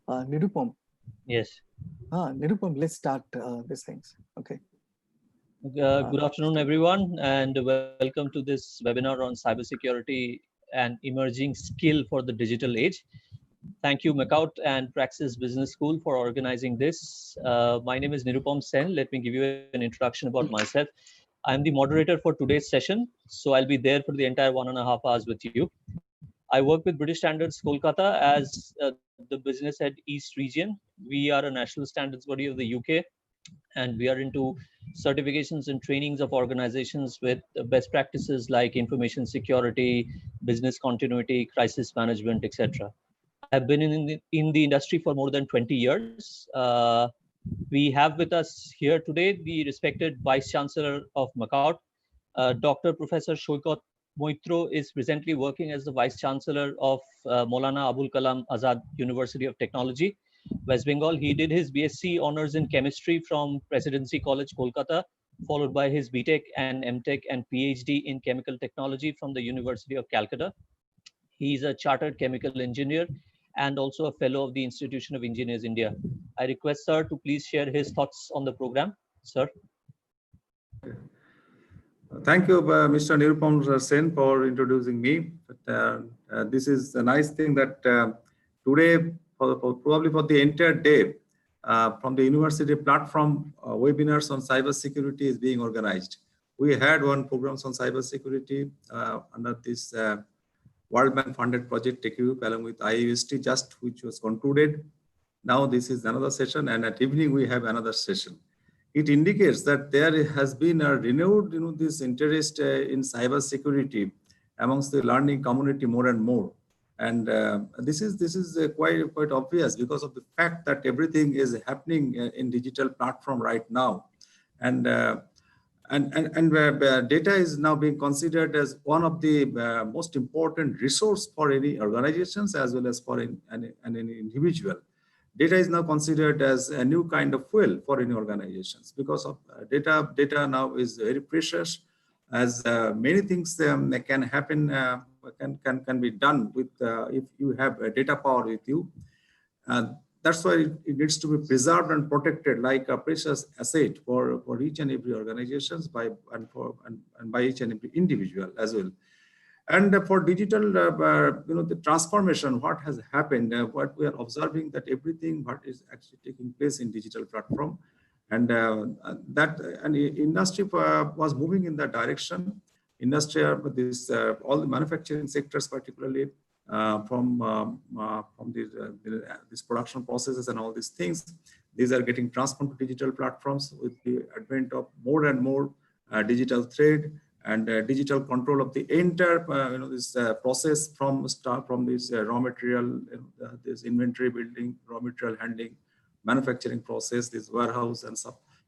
Nirupam. Yes. Nirupam, let's start these things. Okay. Good afternoon, everyone, and welcome to this webinar on cybersecurity and emerging skill for the digital age. Thank you, MAKAUT and Praxis Business School for organizing this. My name is Nirupam Sen. Let me give you an introduction about myself. I'm the moderator for today's session, so I'll be there for the entire 1.5 hours with you. I work with British Standards Kolkata as the business head East region. We are a national standards body of the UK, and we are into certifications and trainings of organizations with best practices like information security, business continuity, crisis management, etc. I have been in the industry for more than 20 years. We have with us here today the respected Vice Chancellor of MAKAUT. Dr. Professor Shoykot Moitro is presently working as the Vice Chancellor of Maulana Abul Kalam Azad University of Technology, West Bengal. He did his BSc Honours in Chemistry from Presidency College, Kolkata, followed by his BTech and MTech and PhD in Chemical Technology from the University of Calcutta. He is a chartered chemical engineer and also a fellow of the Institution of Engineers India. I request sir to please share his thoughts on the program. Sir. Thank you, Mr. Nirupam Sen, for introducing me. This is a nice thing that today, probably for the entire day, from the university platform, webinars on cybersecurity is being organized. We had one program on cybersecurity under this World Bank funded project TechEurope along with IUST, which was concluded. Now this is another session, and at evening we have another session. It indicates that there has been a renewed, this interest in cybersecurity amongst the learning community more and more. And this is quite obvious because of the fact that everything is happening in digital platform right now, and data is now being considered as one of the most important resource for any organizations as well as for any individual. Data is now considered as a new kind of fuel for any organizations because of data now is very precious, as many things can happen, can be done with if you have a data power with you. That's why it needs to be preserved and protected like a precious asset for each and every organizations by each and every individual as well. And for digital, the transformation, what has happened, what we are observing that everything what is actually taking place in digital platform, and industry was moving in that direction. Industry, this all the manufacturing sectors, particularly from these production processes and all these things, these are getting transformed to digital platforms with the advent of more and more digital thread and digital control of the entire this process from this raw material, this inventory building, raw material handling, manufacturing process, this warehouse and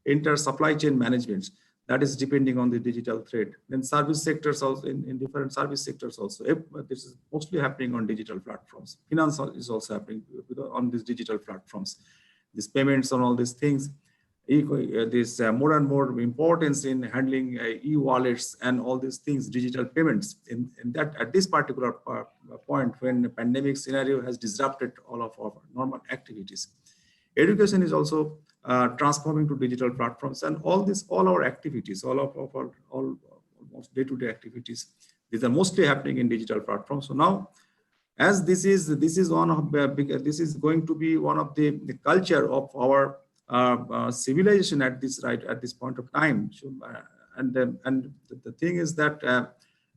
entire supply chain management. That is depending on the digital thread. Then service sectors also in different service sectors also. This is mostly happening on digital platforms. Finance is also happening on these digital platforms. These payments and all these things. This more and more importance in handling e-wallets and all these things, digital payments. In that at this particular point when the pandemic scenario has disrupted all of our normal activities, education is also transforming to digital platforms, and all our activities, all almost day-to-day activities, these are mostly happening in digital platforms. So now, as this is going to be one of the culture of our civilization at this point of time. So, and the thing is that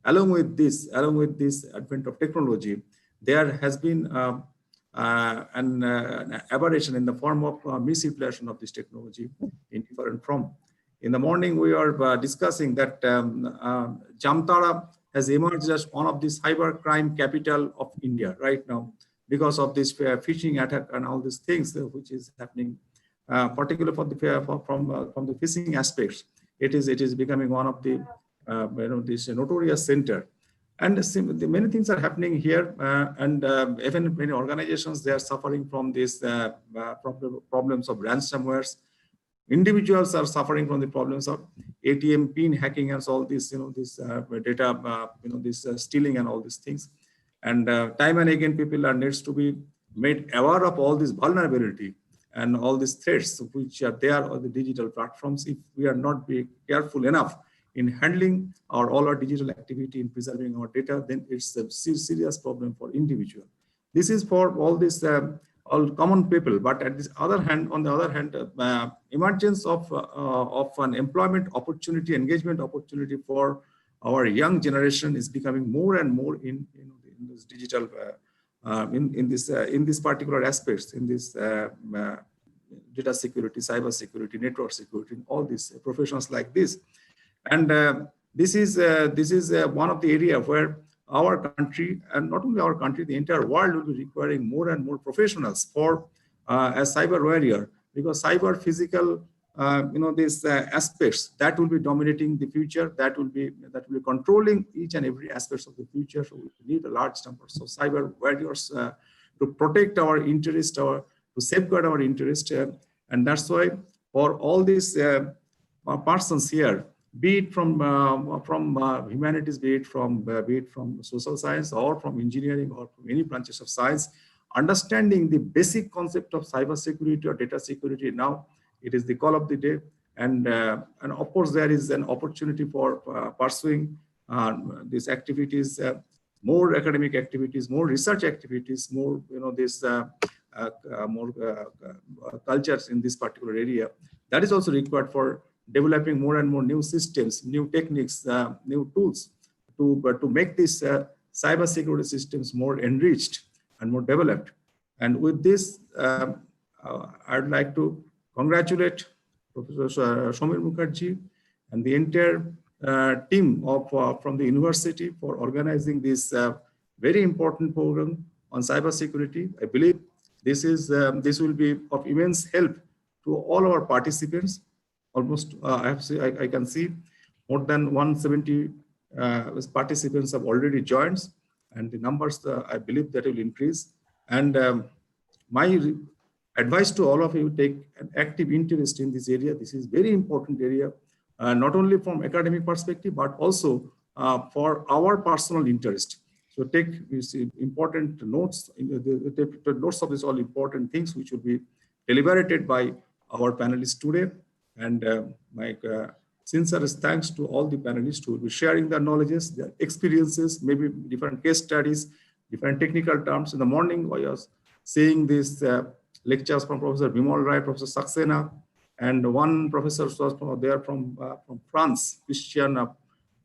along with this advent of technology, there has been an aberration in the form of misinterpretation of this technology in different form. In the morning, we are discussing that Jamtara has emerged as one of the cyber crime capital of India right now because of this phishing attack and all these things which is happening, particularly from the phishing aspects. It is becoming one of the this notorious center. And many things are happening here, and even many organizations, they are suffering from these problems of ransomwares. Individuals are suffering from the problems of ATM pin hacking and all this, this data, this stealing and all these things. And time and again, people needs to be made aware of all this vulnerability and all these threats which are there on the digital platforms. If we are not being careful enough in handling all our digital activity, in preserving our data, then it's a serious problem for individual. This is for all this all common people. But at this other hand, on the other hand, emergence of an employment opportunity, engagement opportunity for our young generation is becoming more and more in this digital in this particular aspects, in this data security, cyber security, network security, all these professions like this. And this is one of the area where our country, and not only our country, the entire world will be requiring more and more professionals for as cyber warrior, because cyber physical these aspects that will be dominating the future, that will be controlling each and every aspects of the future. So we need a large number of cyber warriors to protect our interest, to safeguard our interest, and that's why for all these persons here, be it from humanities, be it from social science, or from engineering, or from any branches of science, understanding the basic concept of cyber security or data security now, it is the call of the day. And of course, there is an opportunity for pursuing these activities, more academic activities, more research activities, more more cultures in this particular area. That is also required for developing more and more new systems, new techniques, new tools to make these cyber security systems more enriched and more developed. And with this, I'd like to congratulate Professor Somir Mukherjee and the entire team of from the university for organizing this very important program on cyber security. I believe this will be of immense help to all our participants. Almost, I can see more than 170 participants have already joined, and the numbers, I believe, that will increase. And my advice to all of you, take an active interest in this area. This is very important area, not only from academic perspective, but also for our personal interest. So take these important notes, the notes of these all important things, which will be deliberated by our panelists today. And my sincerest thanks to all the panelists who will be sharing their knowledges, their experiences, maybe different case studies, different technical terms. In the morning, I was seeing these lectures from Professor Bimal Rai, Professor Saxena, and one professor was there from France, Christian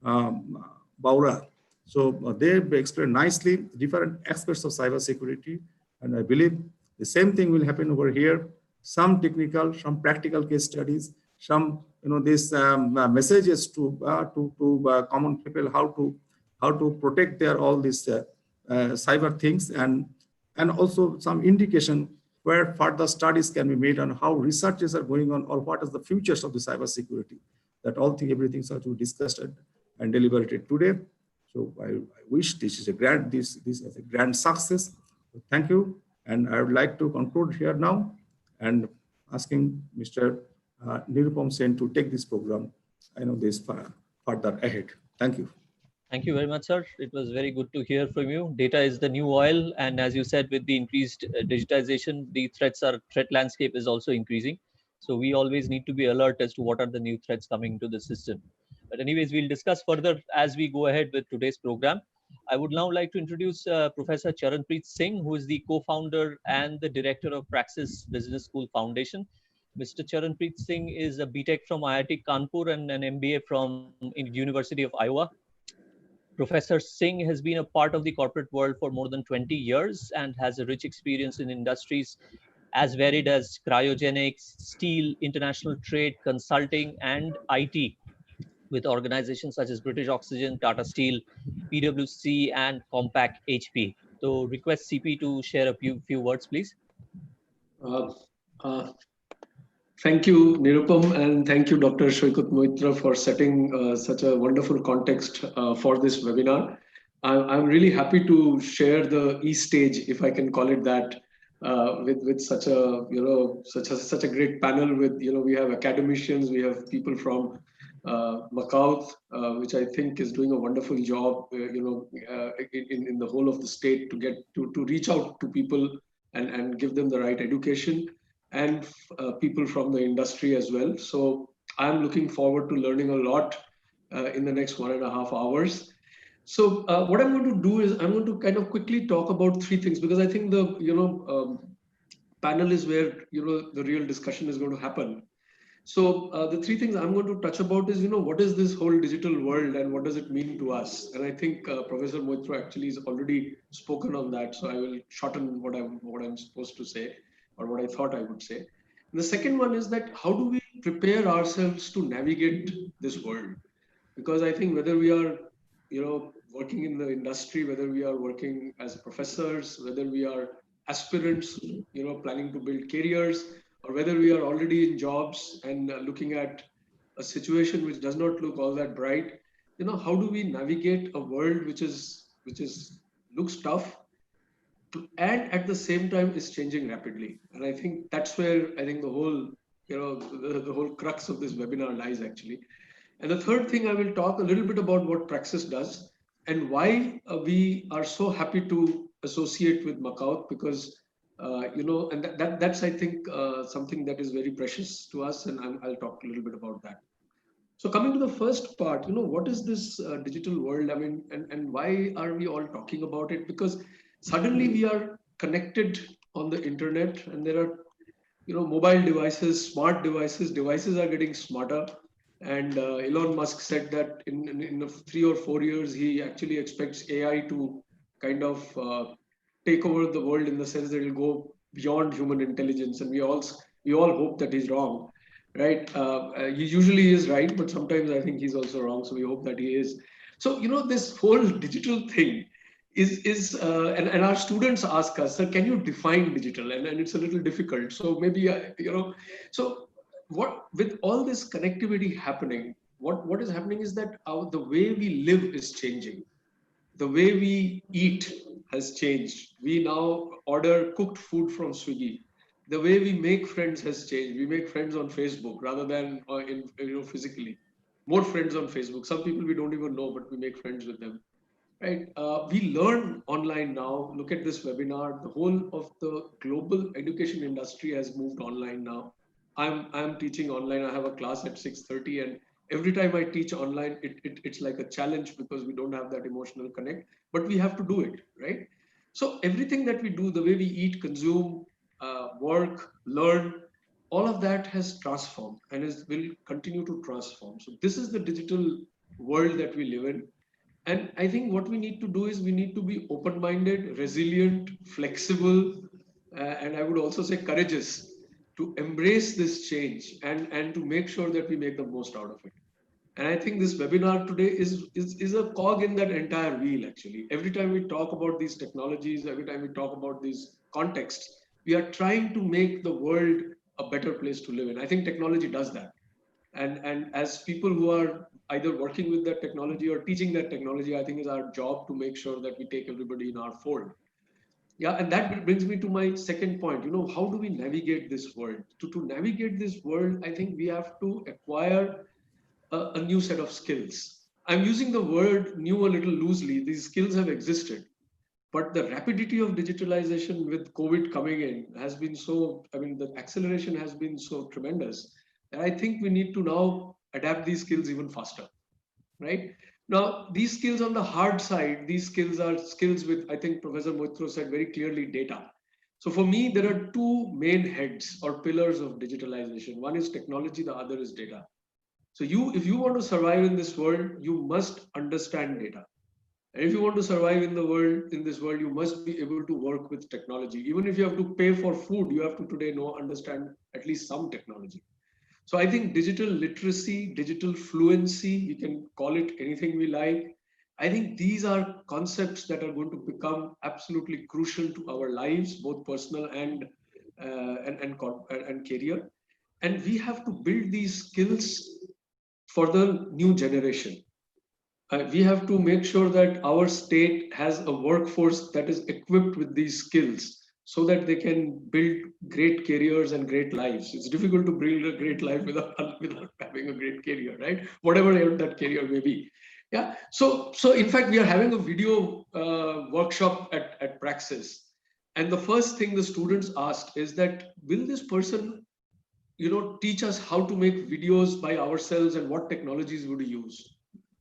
Baura. So they explained nicely different aspects of cybersecurity, and I believe the same thing will happen over here. Some technical, some practical case studies, some these messages to common people how to protect their all these cyber things, and also some indication where further studies can be made on how researches are going on, or what is the futures of the cyber security. That all thing, everything is to be discussed and deliberated today. So I wish this is a grand this is a grand success. So thank you, and I would like to conclude here now, and asking Mr. Nirupam Sen to take this program, this further ahead. Thank you. Thank you very much, sir. It was very good to hear from you. Data is the new oil, and as you said, with the increased digitization, the threat landscape is also increasing. So we always need to be alert as to what are the new threats coming into the system. But anyways, we'll discuss further as we go ahead with today's program. I would now like to introduce Professor Charanpreet Singh, who is the co-founder and the director of Praxis Business School Foundation. Mr. Charanpreet Singh is a BTech from IIT Kanpur and an MBA from University of Iowa. Professor Singh has been a part of the corporate world for more than 20 years and has a rich experience in industries as varied as cryogenics, steel, international trade, consulting, and IT, with organizations such as British Oxygen, Tata Steel, PwC, and Compaq HP. So request CP to share a few words, please. Thank you, Nirupam, and thank you, Dr. Shoykut Moitra, for setting such a wonderful context for this webinar. I'm really happy to share the e-stage, if I can call it that, with such a such a great panel. With we have academicians, we have people from MAKAUT, which I think is doing a wonderful job, in the whole of the state to get to reach out to people and give them the right education and people from the industry as well. So I'm looking forward to learning a lot in the next 1.5 hours. So what I'm going to do is I'm going to kind of quickly talk about 3 things, because I think the panel is where the real discussion is going to happen. So the 3 things I'm going to touch about is, what is this whole digital world and what does it mean to us? And I think Professor Moitra actually has already spoken on that. So I will shorten what I'm supposed to say, or what I thought I would say. And the second one is that how do we prepare ourselves to navigate this world? Because I think whether we are, working in the industry, whether we are working as professors, whether we are aspirants, planning to build careers, or whether we are already in jobs and looking at a situation which does not look all that bright, how do we navigate a world which looks tough and at the same time is changing rapidly? And I think that's where I think the whole, the whole crux of this webinar lies actually. And the third thing, I will talk a little bit about what Praxis does and why we are so happy to associate with MAKAUT, because and that's I think something that is very precious to us, and I'll talk a little bit about that. So coming to the first part, what is this digital world? I mean, and why are we all talking about it? Because suddenly we are connected on the internet, and there are mobile devices, smart devices are getting smarter. And Elon Musk said that in 3 or 4 years, he actually expects AI to kind of take over the world, in the sense that it will go beyond human intelligence. And we all hope that he's wrong, right? He usually is right, but sometimes I think he's also wrong. So we hope that he is. So, this whole digital thing and our students ask us, sir, can you define digital? And it's a little difficult. So maybe, so what, with all this connectivity happening, what is happening is that the way we live is changing. The way we eat has changed. We now order cooked food from Swiggy. The way we make friends has changed. We make friends on Facebook rather than physically. More friends on Facebook. Some people we don't even know, but we make friends with them. Right. We learn online now. Look at this webinar. The whole of the global education industry has moved online now. I'm teaching online. I have a class at 6:30, and every time I teach online, it's like a challenge, because we don't have that emotional connect, but we have to do it, right? So everything that we do, the way we eat, consume, work, learn, all of that has transformed and will continue to transform. So this is the digital world that we live in. And I think what we need to do is we need to be open-minded, resilient, flexible, and I would also say courageous, to embrace this change and to make sure that we make the most out of it. And I think this webinar today is a cog in that entire wheel, actually. Every time we talk about these technologies, every time we talk about these contexts, we are trying to make the world a better place to live in. I think technology does that. And as people who are either working with that technology or teaching that technology, I think is our job to make sure that we take everybody in our fold. Yeah, and that brings me to my second point. How do we navigate this world? To navigate this world, I think we have to acquire a new set of skills. I'm using the word new a little loosely. These skills have existed, but the rapidity of digitalization with COVID coming in has been so, the acceleration has been so tremendous. And I think we need to now adapt these skills even faster, right? Now, these skills on the hard side, these skills are skills with, I think Professor Moitra said very clearly, data. So for me, there are 2 main heads or pillars of digitalization. One is technology, the other is data. So if you want to survive in this world, you must understand data. And if you want to survive in this world, you must be able to work with technology. Even if you have to pay for food, you have to today understand at least some technology. So I think digital literacy, digital fluency, we can call it anything we like. I think these are concepts that are going to become absolutely crucial to our lives, both personal and career. And we have to build these skills for the new generation. We have to make sure that our state has a workforce that is equipped with these skills, so that they can build great careers and great lives. It's difficult to build a great life without having a great career, right? Whatever that career may be. Yeah. So in fact, we are having a video workshop at Praxis. And the first thing the students asked is that, will this person, teach us how to make videos by ourselves and what technologies would we use?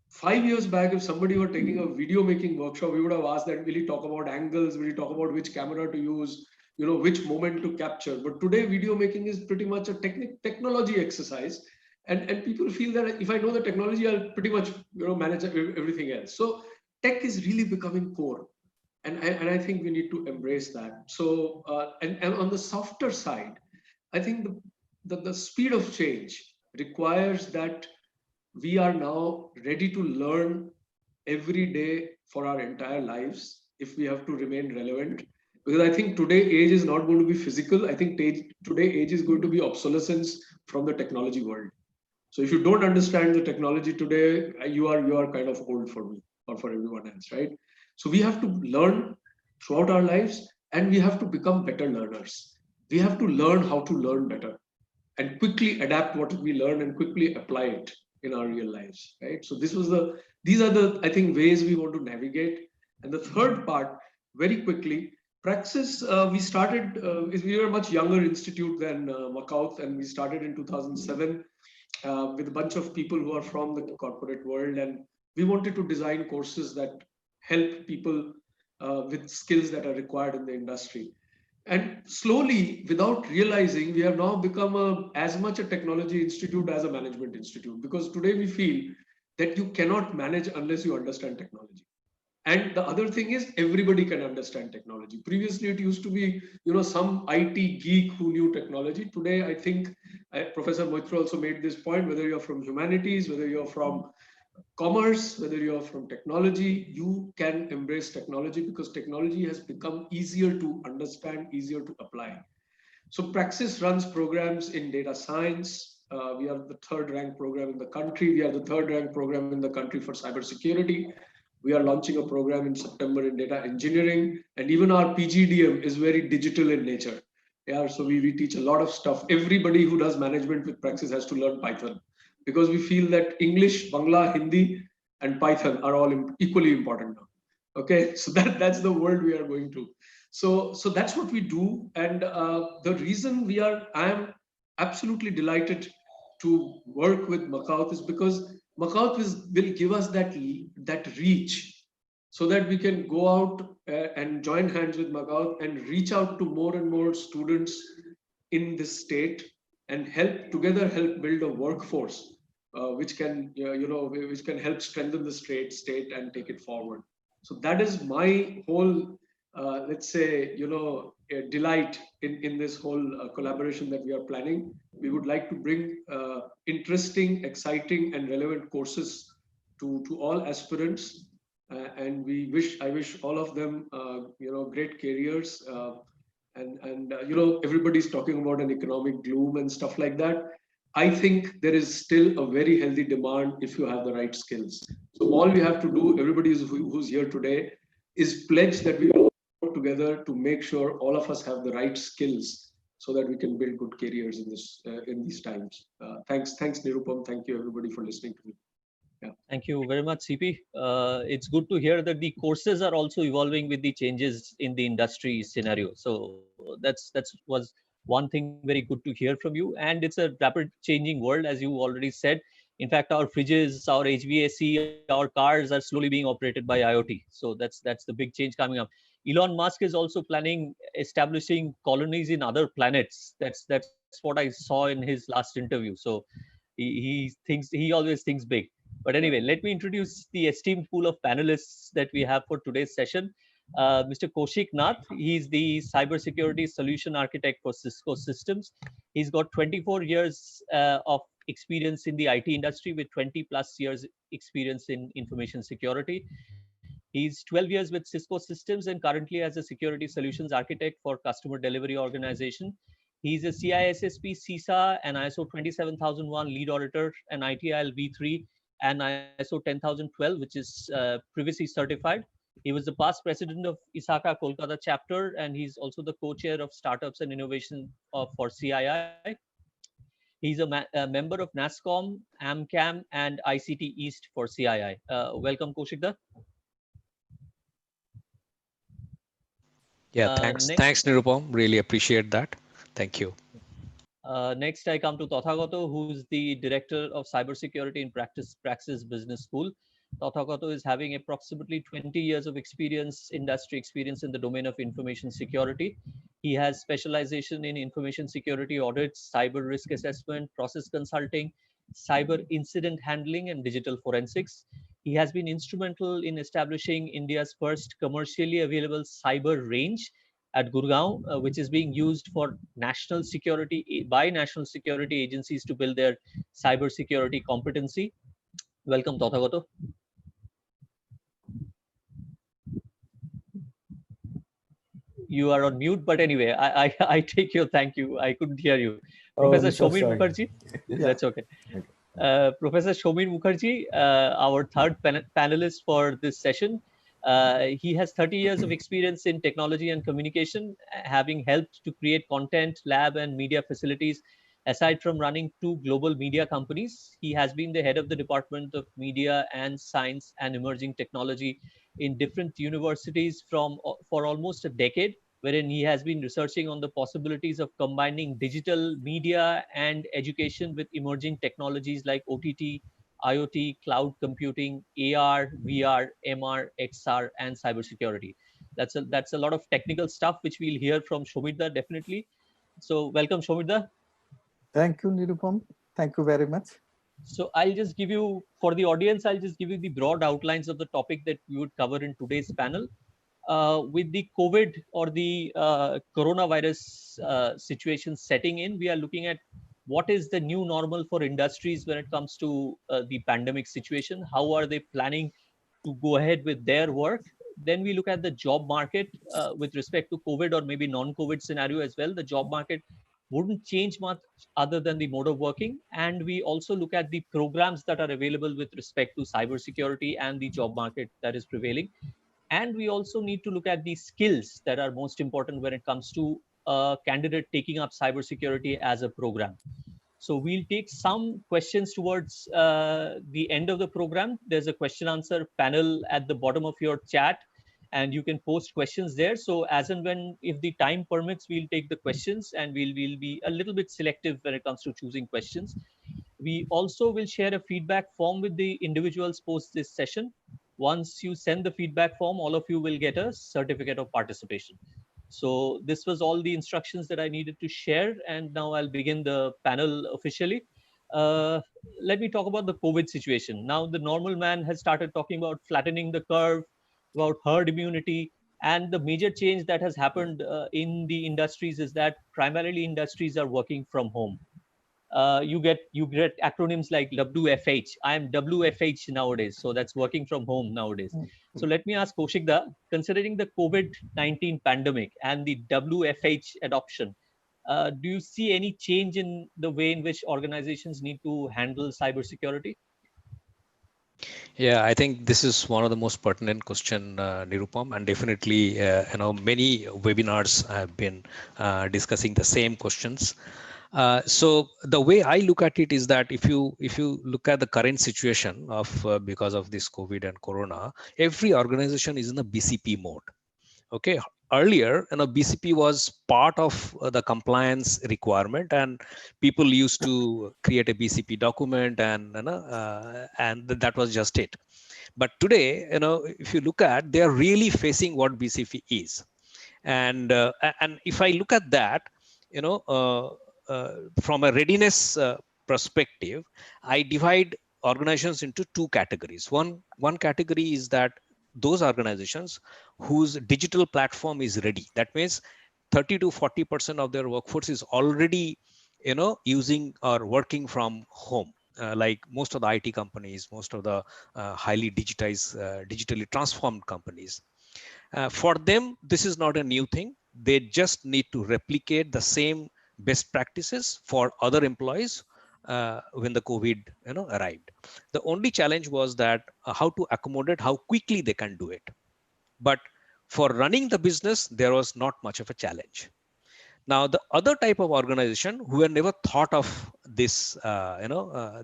5 years back, if somebody were taking a video making workshop, we would have asked that, will he talk about angles? Will he talk about which camera to use? Which moment to capture? But today, video making is pretty much a technology exercise. And people feel that if I know the technology, I'll pretty much, manage everything else. So tech is really becoming core. And I think we need to embrace that. So, and on the softer side, I think the speed of change requires that we are now ready to learn every day for our entire lives if we have to remain relevant. Because I think today age is not going to be physical. I think today age is going to be obsolescence from the technology world. So if you don't understand the technology today, you are kind of old for me or for everyone else, right? So we have to learn throughout our lives, and we have to become better learners. We have to learn how to learn better and quickly adapt what we learn and quickly apply it in our real lives, right? So these are the, I think, ways we want to navigate. And the third part, very quickly, Praxis, we were a much younger institute than MAKAUT, and we started in 2007 with a bunch of people who are from the corporate world. And we wanted to design courses that help people with skills that are required in the industry. And slowly, without realizing, we have now become as much a technology institute as a management institute, because today we feel that you cannot manage unless you understand technology. And the other thing is, everybody can understand technology. Previously, it used to be, some IT geek who knew technology. Today, I think Professor Moitra also made this point, whether you're from humanities, whether you're from commerce, whether you're from technology, you can embrace technology because technology has become easier to understand, easier to apply. So Praxis runs programs in data science. We are the third ranked program in the country. We are the third ranked program in the country for cybersecurity. We are launching a program in September in data engineering. And even our PGDM is very digital in nature. Yeah, so we teach a lot of stuff. Everybody who does management with Praxis has to learn Python, because we feel that English, Bangla, Hindi, and Python are all equally important now. Okay, so that's the world we are going to. So that's what we do. And the reason I am absolutely delighted to work with MAKAUT is because MAKAUT will give us that reach, so that we can go out and join hands with MAKAUT and reach out to more and more students in this state and help build a workforce which can help strengthen the state and take it forward. So that is my whole delight in this whole collaboration that we are planning. We would like to bring interesting, exciting, and relevant courses to all aspirants, and I wish all of them great careers. Everybody's talking about an economic gloom and stuff like that. I think there is still a very healthy demand if you have the right skills. So all we have to do, everybody who's here today, is pledge that we will work together to make sure all of us have the right skills so that we can build good careers in these times. Thanks, Nirupam. Thank you, everybody, for listening to me. Yeah. Thank you very much, CP. It's good to hear that the courses are also evolving with the changes in the industry scenario. So that's was one thing very good to hear from you. And it's a rapid changing world, as you already said. In fact, our fridges, our HVAC, our cars are slowly being operated by IoT. So that's the big change coming up. Elon Musk is also planning establishing colonies in other planets. That's what I saw in his last interview. So he always thinks big. But anyway, let me introduce the esteemed pool of panelists that we have for today's session. Mr. Kaushik Nath, he's the cybersecurity solution architect for Cisco Systems. He's got 24 years of experience in the IT industry with 20 plus years experience in information security. He's 12 years with Cisco Systems and currently as a security solutions architect for customer delivery organization. He's a CISSP, CISA, and ISO 27001 lead auditor, and ITIL V3, and ISO 10012, which is privacy certified. He was the past president of ISACA Kolkata chapter, and he's also the co-chair of startups and innovation for CII. He's a member of NASSCOM, AMCAM, and ICT East for CII. Welcome, Kaushik. Yeah, thanks. Next, Thanks, Nirupam. Really appreciate that. Thank you. next, I come to Tathagato, who's the director of cybersecurity in Praxis Business School. Tathagato is having approximately 20 years of industry experience in the domain of information security. He has specialization in information security audits, cyber risk assessment, process consulting, cyber incident handling, and digital forensics. He has been instrumental in establishing India's first commercially available cyber range at Gurgaon, which is being used for national security by national security agencies to build their cyber security competency. Welcome, Tathagato. You are on mute, but anyway, I take your thank you. I couldn't hear you. Professor Shomin Mukherjee, that's okay. Professor Shomin Mukherjee, our third panelist for this session. He has 30 years of experience in technology and communication, having helped to create content, lab, and media facilities. Aside from running two global media companies, he has been the head of the Department of Media and Science and Emerging Technology in different universities for almost a decade, wherein he has been researching on the possibilities of combining digital media and education with emerging technologies like OTT, IoT, cloud computing, AR, VR, MR, XR, and cybersecurity. That's a lot of technical stuff which we'll hear from Shomita definitely. So welcome, Shomita. Thank you, Nirupam. Thank you very much. So I'll just give you, for the audience, I'll just give you the broad outlines of the topic that we would cover in today's panel. With the COVID or the coronavirus situation setting in, we are looking at what is the new normal for industries when it comes to the pandemic situation. How are they planning to go ahead with their work? Then we look at the job market with respect to COVID or maybe non-COVID scenario as well. The job market wouldn't change much other than the mode of working. And we also look at the programs that are available with respect to cybersecurity and the job market that is prevailing. And we also need to look at the skills that are most important when it comes to a candidate taking up cybersecurity as a program. So we'll take some questions towards the end of the program. There's a question answer panel at the bottom of your chat, and you can post questions there. So as and when, if the time permits, we'll take the questions, and we'll be a little bit selective when it comes to choosing questions. We also will share a feedback form with the individuals post this session. Once you send the feedback form, all of you will get a certificate of participation. So this was all the instructions that I needed to share. And now I'll begin the panel officially. Let me talk about the COVID situation. Now the normal man has started talking about flattening the curve, about herd immunity. And the major change that has happened in the industries is that primarily industries are working from home. You get acronyms like WFH. I am WFH nowadays, so that's working from home nowadays. So let me ask Kaushikda, considering the COVID-19 pandemic and the WFH adoption, do you see any change in the way in which organizations need to handle cybersecurity? Yeah, I think this is one of the most pertinent question, Nirupam, and definitely, many webinars have been discussing the same questions. So the way I look at it is that if you look at the current situation of because of this COVID and Corona, every organization is in a BCP mode. Okay, earlier, BCP was part of the compliance requirement, and people used to create a BCP document, and that was just it. But today, if you look at, they are really facing what BCP is, and if I look at that, from a readiness perspective, I divide organizations into two categories. One category is that those organizations whose digital platform is ready. That means 30 to 40% of their workforce is already, using or working from home. Like most of the IT companies, most of the highly digitized, digitally transformed companies. For them, this is not a new thing. They just need to replicate the same best practices for other employees when the COVID arrived. The only challenge was that how to accommodate how quickly they can do it. But for running the business, there was not much of a challenge. Now, the other type of organization who had never thought of this,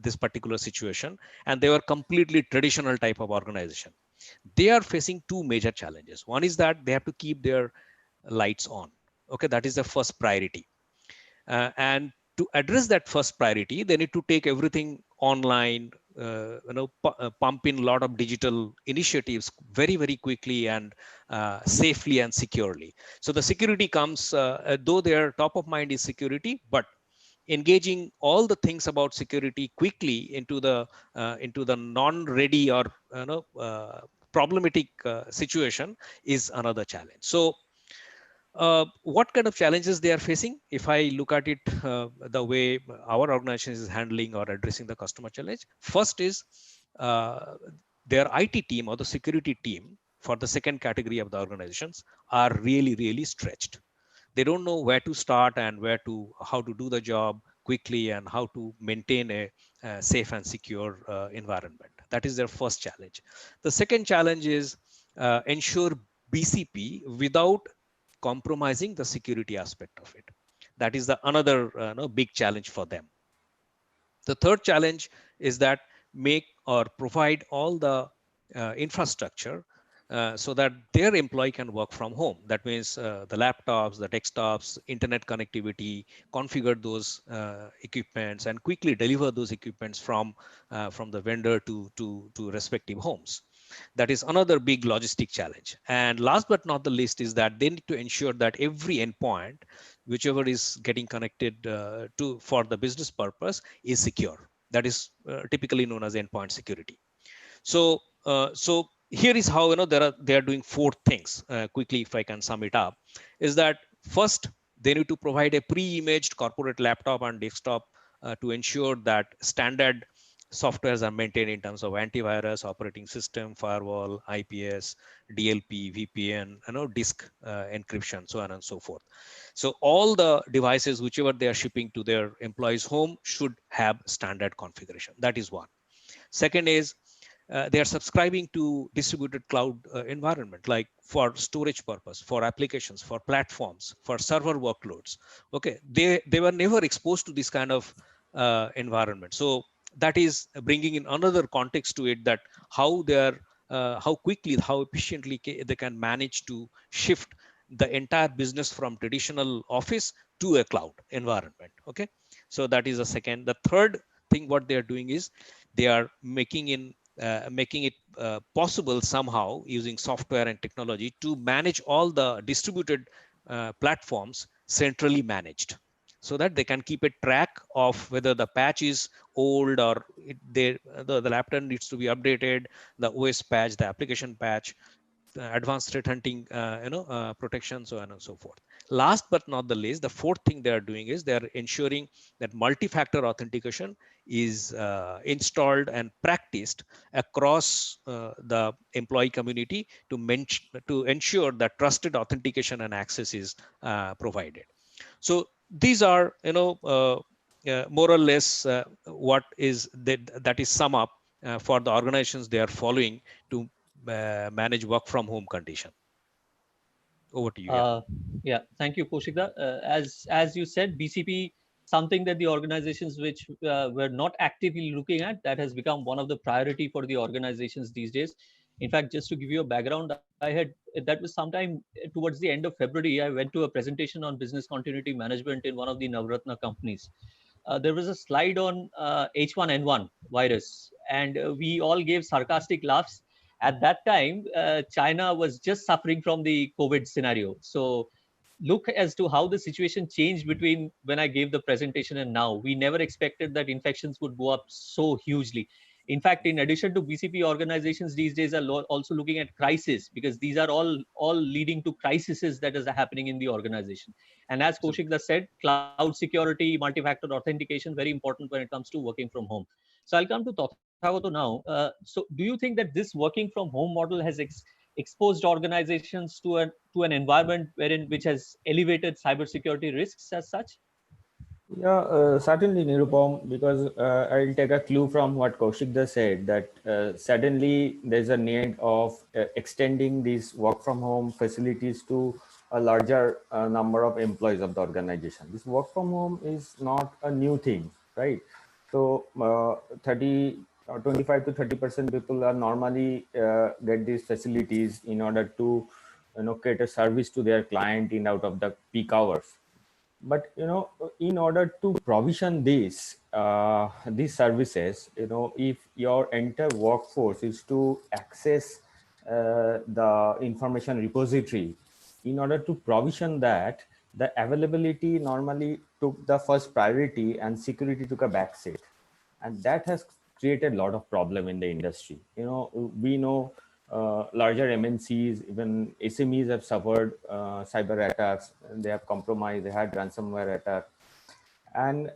this particular situation, and they were completely traditional type of organization, they are facing two major challenges. One is that they have to keep their lights on. Okay, that is the first priority. And to address that first priority, they need to take everything online, pump in a lot of digital initiatives very, very quickly and safely and securely. So the security comes, though their top of mind is security, but engaging all the things about security quickly into the non-ready or problematic situation is another challenge. So what kind of challenges they are facing? If I look at it, the way our organization is handling or addressing the customer challenge, first is their IT team or the security team for the second category of the organizations are really, really stretched. They don't know where to start and how to do the job quickly and how to maintain a safe and secure environment. That is their first challenge. The second challenge is ensure BCP without compromising the security aspect of it. That is the another big challenge for them. The third challenge is that make or provide all the infrastructure so that their employee can work from home. That means the laptops, the desktops, internet connectivity, configure those equipments and quickly deliver those equipments from the vendor to respective homes. That is another big logistic challenge. And last but not the least is that they need to ensure that every endpoint, whichever is getting connected for the business purpose, is secure. That is typically known as endpoint security. So here is how they are doing four things quickly. If I can sum it up, is that first they need to provide a pre-imaged corporate laptop and desktop to ensure that standard softwares are maintained in terms of antivirus, operating system, firewall, IPS, DLP, VPN, disk encryption, so on and so forth. So all the devices, whichever they are shipping to their employees' home, should have standard configuration. That is one. Second is they are subscribing to distributed cloud environment, like for storage purpose, for applications, for platforms, for server workloads. Okay, they were never exposed to this kind of environment. So that is bringing in another context to it, that how they are, how quickly, how efficiently they can manage to shift the entire business from traditional office to a cloud environment. Okay, so that is the second. The third thing what they are doing is they are making it possible somehow using software and technology to manage all the distributed platforms centrally managed, so that they can keep a track of whether the patch is old or the laptop needs to be updated, the OS patch, the application patch, advanced threat hunting, protection, so on and so forth. Last but not the least, the fourth thing they are doing is they are ensuring that multi-factor authentication is installed and practiced across the employee community to ensure that trusted authentication and access is provided. So these are, more or less what is that is sum up for the organizations they are following to manage work from home condition. Over to you. Yeah, thank you, Kaushikda. As you said, BCP, something that the organizations which were not actively looking at, that has become one of the priority for the organizations these days. In fact, just to give you a background, that was sometime towards the end of February. I went to a presentation on business continuity management in one of the Navratna companies. There was a slide on H1N1 virus, and we all gave sarcastic laughs. At that time, China was just suffering from the COVID scenario. So look as to how the situation changed between when I gave the presentation and now. We never expected that infections would go up so hugely. In fact, in addition to BCP, organizations these days are also looking at crisis, because these are all leading to crises that is happening in the organization. And as Kaushik said, cloud security, multi-factor authentication, very important when it comes to working from home. So I'll come to Tathagato now. So do you think that this working from home model has exposed organizations to an environment which has elevated cybersecurity risks as such? Yeah, certainly, Nirupam, because I'll take a clue from what Kaushik just said, that suddenly there's a need of extending these work from home facilities to a larger number of employees of the organization. This work from home is not a new thing, right? So 25 to 30% people are normally get these facilities in order to create a service to their client in out of the peak hours. But in order to provision these services, if your entire workforce is to access the information repository, in order to provision that, the availability normally took the first priority and security took a backseat, and that has created a lot of problem in the industry. We know larger MNCs, even SMEs have suffered cyber attacks. They have compromised. They had ransomware attack. And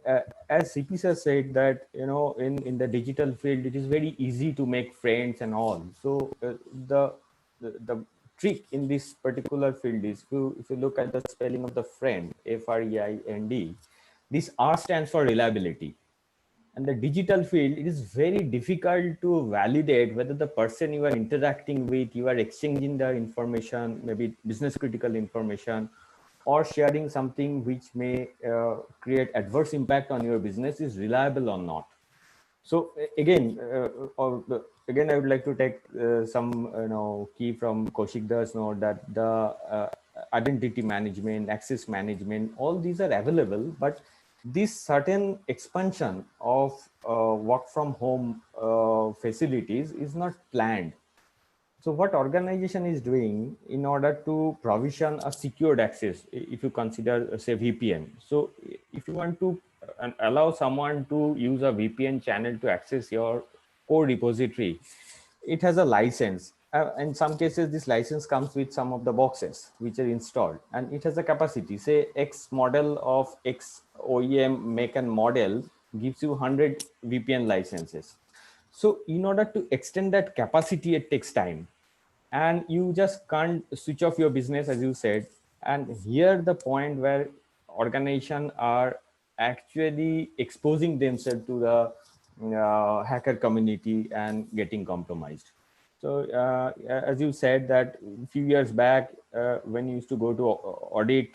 as CP sir said that, in the digital field, it is very easy to make friends and all. So the trick in this particular field is, if you look at the spelling of the friend, FREIND, this R stands for reliability. And the digital field, it is very difficult to validate whether the person you are interacting with, you are exchanging the information, maybe business critical information, or sharing something which may create adverse impact on your business, is reliable or not. So again, I would like to take some key from Kaushik's note, that the identity management, access management, all these are available, but this certain expansion of work from home facilities is not planned. So what organization is doing in order to provision a secured access, if you consider, say, VPN. So if you want to allow someone to use a VPN channel to access your core repository, it has a license. In some cases, this license comes with some of the boxes which are installed, and it has a capacity. Say X model of X OEM make and model gives you 100 VPN licenses. So in order to extend that capacity, it takes time, and you just can't switch off your business, as you said. And here the point where organizations are actually exposing themselves to the hacker community and getting compromised. So as you said that a few years back, when you used to go to audit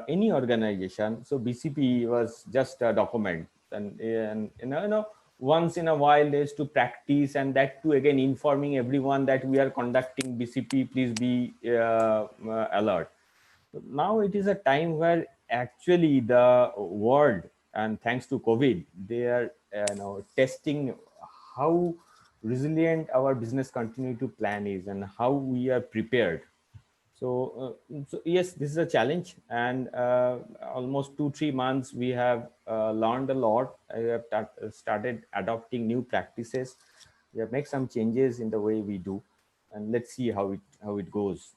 any organization, so BCP was just a document, and once in a while there's to practice, and that too again informing everyone that we are conducting BCP, please be alert. Now it is a time where actually the world, and thanks to COVID, they are testing how resilient our business continuity plan is and how we are prepared. So yes, this is a challenge, and almost 2-3 months we have learned a lot. I have started adopting new practices. We have made some changes in the way we do, and let's see how it goes.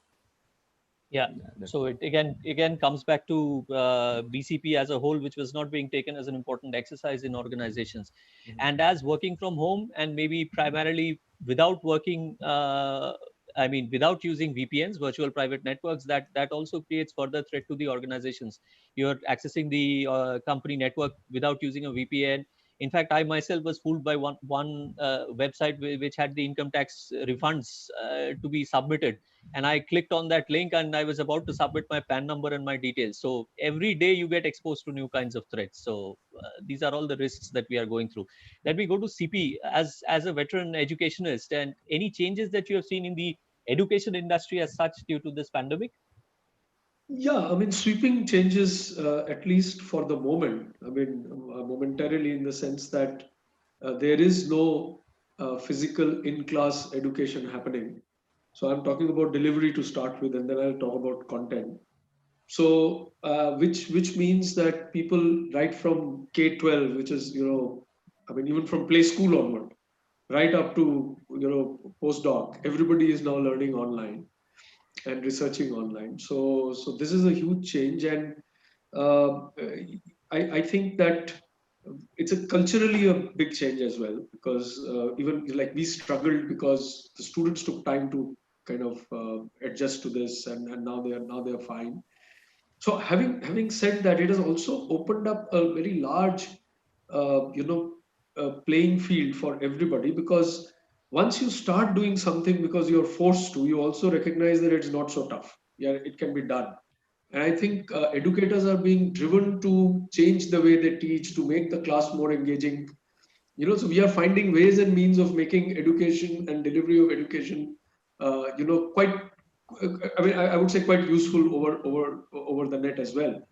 Yeah, so it again comes back to BCP as a whole, which was not being taken as an important exercise in organizations. And as working from home, and maybe primarily without working, without using VPNs, virtual private networks, that also creates further threat to the organizations. You're accessing the company network without using a VPN. In fact, I myself was fooled by one website which had the income tax refunds to be submitted, and I clicked on that link, and I was about to submit my PAN number and my details. So every day you get exposed to new kinds of threats. So these are all the risks that we are going through. Let me go to CP as a veteran educationist, and any changes that you have seen in the education industry as such due to this pandemic? Yeah, I mean, sweeping changes, at least for the moment. I mean, momentarily, in the sense that there is no physical in-class education happening. So I'm talking about delivery to start with, and then I'll talk about content. So, which means that people right from K-12, which is, even from play school onward, right up to, postdoc, everybody is now learning online and researching online. So this is a huge change, and I think that it's culturally a big change as well, because even like we struggled because the students took time to kind of adjust to this, and now they are fine. So having said that, it has also opened up a very large playing field for everybody, because once you start doing something because you're forced to, you also recognize that it's not so tough. Yeah, it can be done. And I think educators are being driven to change the way they teach, to make the class more engaging. So we are finding ways and means of making education and delivery of education, quite I mean, I would say quite useful over the net as well.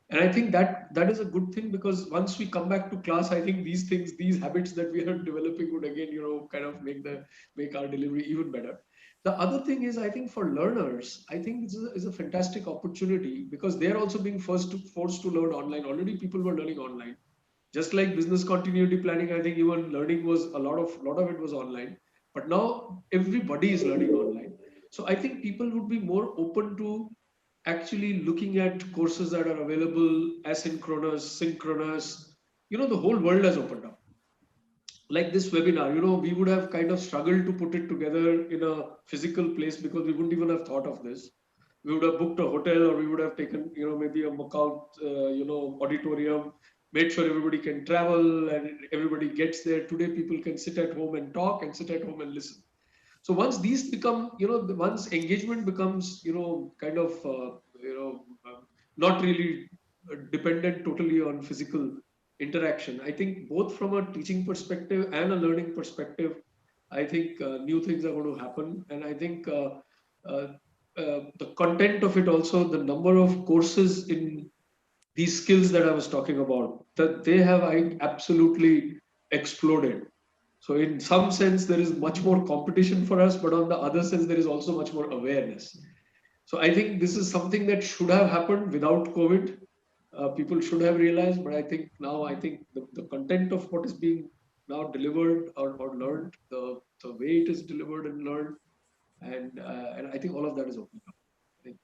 And I think that is a good thing, because once we come back to class, I think these things, these habits that we are developing would again, kind of make our delivery even better. The other thing is, I think for learners, I think this is a fantastic opportunity, because they're also being forced to learn online. Already people were learning online. Just like business continuity planning, I think even learning was a lot of it was online. But now everybody is learning online. So I think people would be more open to actually looking at courses that are available, asynchronous, synchronous. The whole world has opened up. Like this webinar, we would have kind of struggled to put it together in a physical place, because we wouldn't even have thought of this. We would have booked a hotel, or we would have taken, maybe a MAKAUT, auditorium, made sure everybody can travel and everybody gets there. Today, people can sit at home and talk, and sit at home and listen. So once these become, once engagement becomes, kind of, not really dependent totally on physical interaction, I think both from a teaching perspective and a learning perspective, I think new things are going to happen. And I think uh, the content of it also, the number of courses in these skills that I was talking about, that they have absolutely exploded. So in some sense, there is much more competition for us, but on the other sense, there is also much more awareness. So I think this is something that should have happened without COVID. People should have realized, but I think now, the content of what is being now delivered or learned, the way it is delivered and learned, and I think all of that is opening up.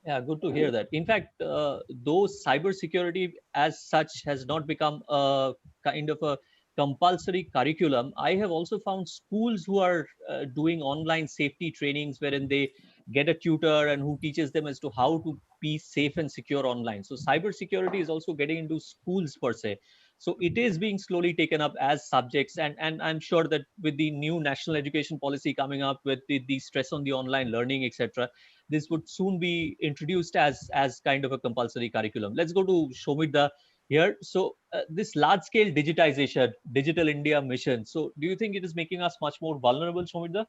Yeah, good to hear that. In fact, though cybersecurity as such has not become a kind of a compulsory curriculum, I have also found schools who are doing online safety trainings wherein they get a tutor and who teaches them as to how to be safe and secure online. So cybersecurity is also getting into schools per se. So it is being slowly taken up as subjects, and I'm sure that with the new national education policy coming up, with the stress on the online learning, etc., this would soon be introduced as kind of a compulsory curriculum. Let's go to Shomita here. So this large scale digitization, digital India mission. So do you think it is making us much more vulnerable, Shomita?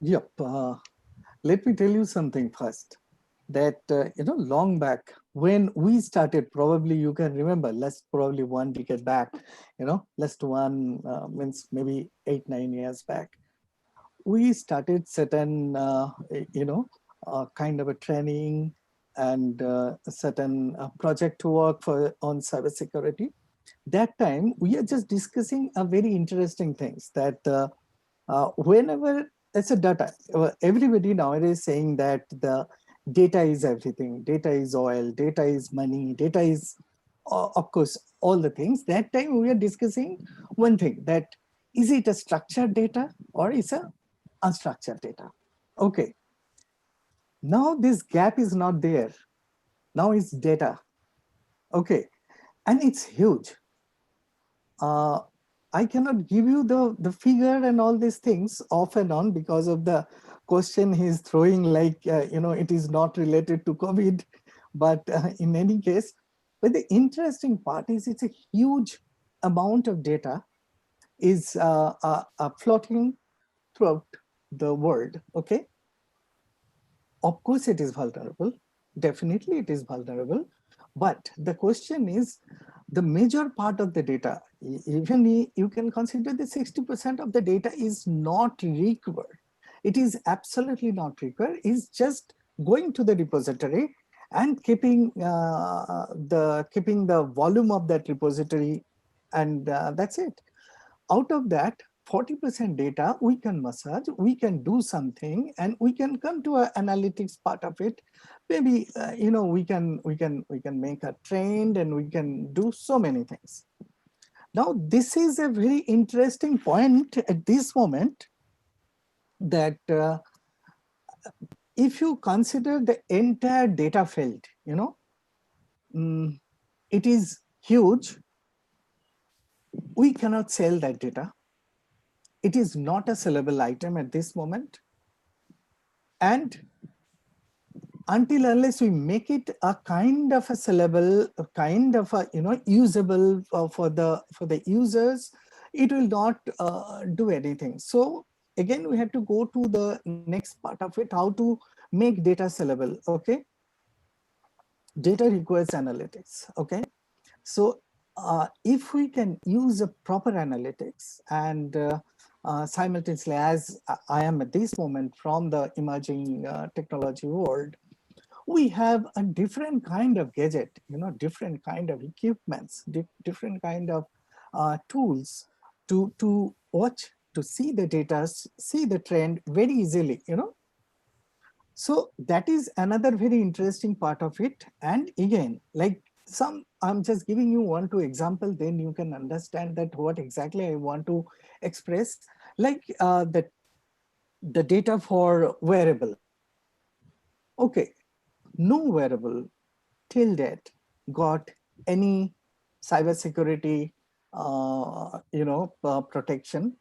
Yep. Let me tell you something first. That long back when we started, probably you can remember, less probably 1 decade back, less to one means maybe 8-9 years back, we started certain kind of a training and a certain project to work on cybersecurity. That time we are just discussing a very interesting things, that whenever it's a data, everybody nowadays saying that the data is everything, data is oil, data is money, data is of course all the things. That time we are discussing one thing, that is it a structured data or is a unstructured data? Okay, now this gap is not there. Now it's data. Okay, and it's huge. I cannot give you the figure and all these things off and on because of the question he's throwing, like, it is not related to COVID. But in any case, but the interesting part is it's a huge amount of data is floating throughout the world. Okay. Of course, it is vulnerable. Definitely, it is vulnerable. But the question is, the major part of the data, even you can consider that 60% of the data is not recovered. It is absolutely not recovered. It's just going to the repository and keeping the volume of that repository, and that's it. Out of that 40% data we can massage, we can do something, and we can come to an analytics part of it. Maybe we can make a trend, and we can do so many things. Now this is a very interesting point at this moment, that if you consider the entire data field, it is huge. We cannot sell that data. It is not a sellable item at this moment. And until unless we make it a kind of a sellable, a kind of a usable for the users, it will not do anything. So again, we have to go to the next part of it, how to make data sellable. Okay, data requires analytics. Okay, so if we can use a proper analytics and simultaneously, as I am at this moment from the emerging technology world, we have a different kind of gadget, different kind of equipments, different kind of tools to watch, to see the data, see the trend very easily. So that is another very interesting part of it. And again, like I'm just giving you one, two example, then you can understand that what exactly I want to express. Like the data for wearable. Okay, no wearable till date got any cybersecurity, protection.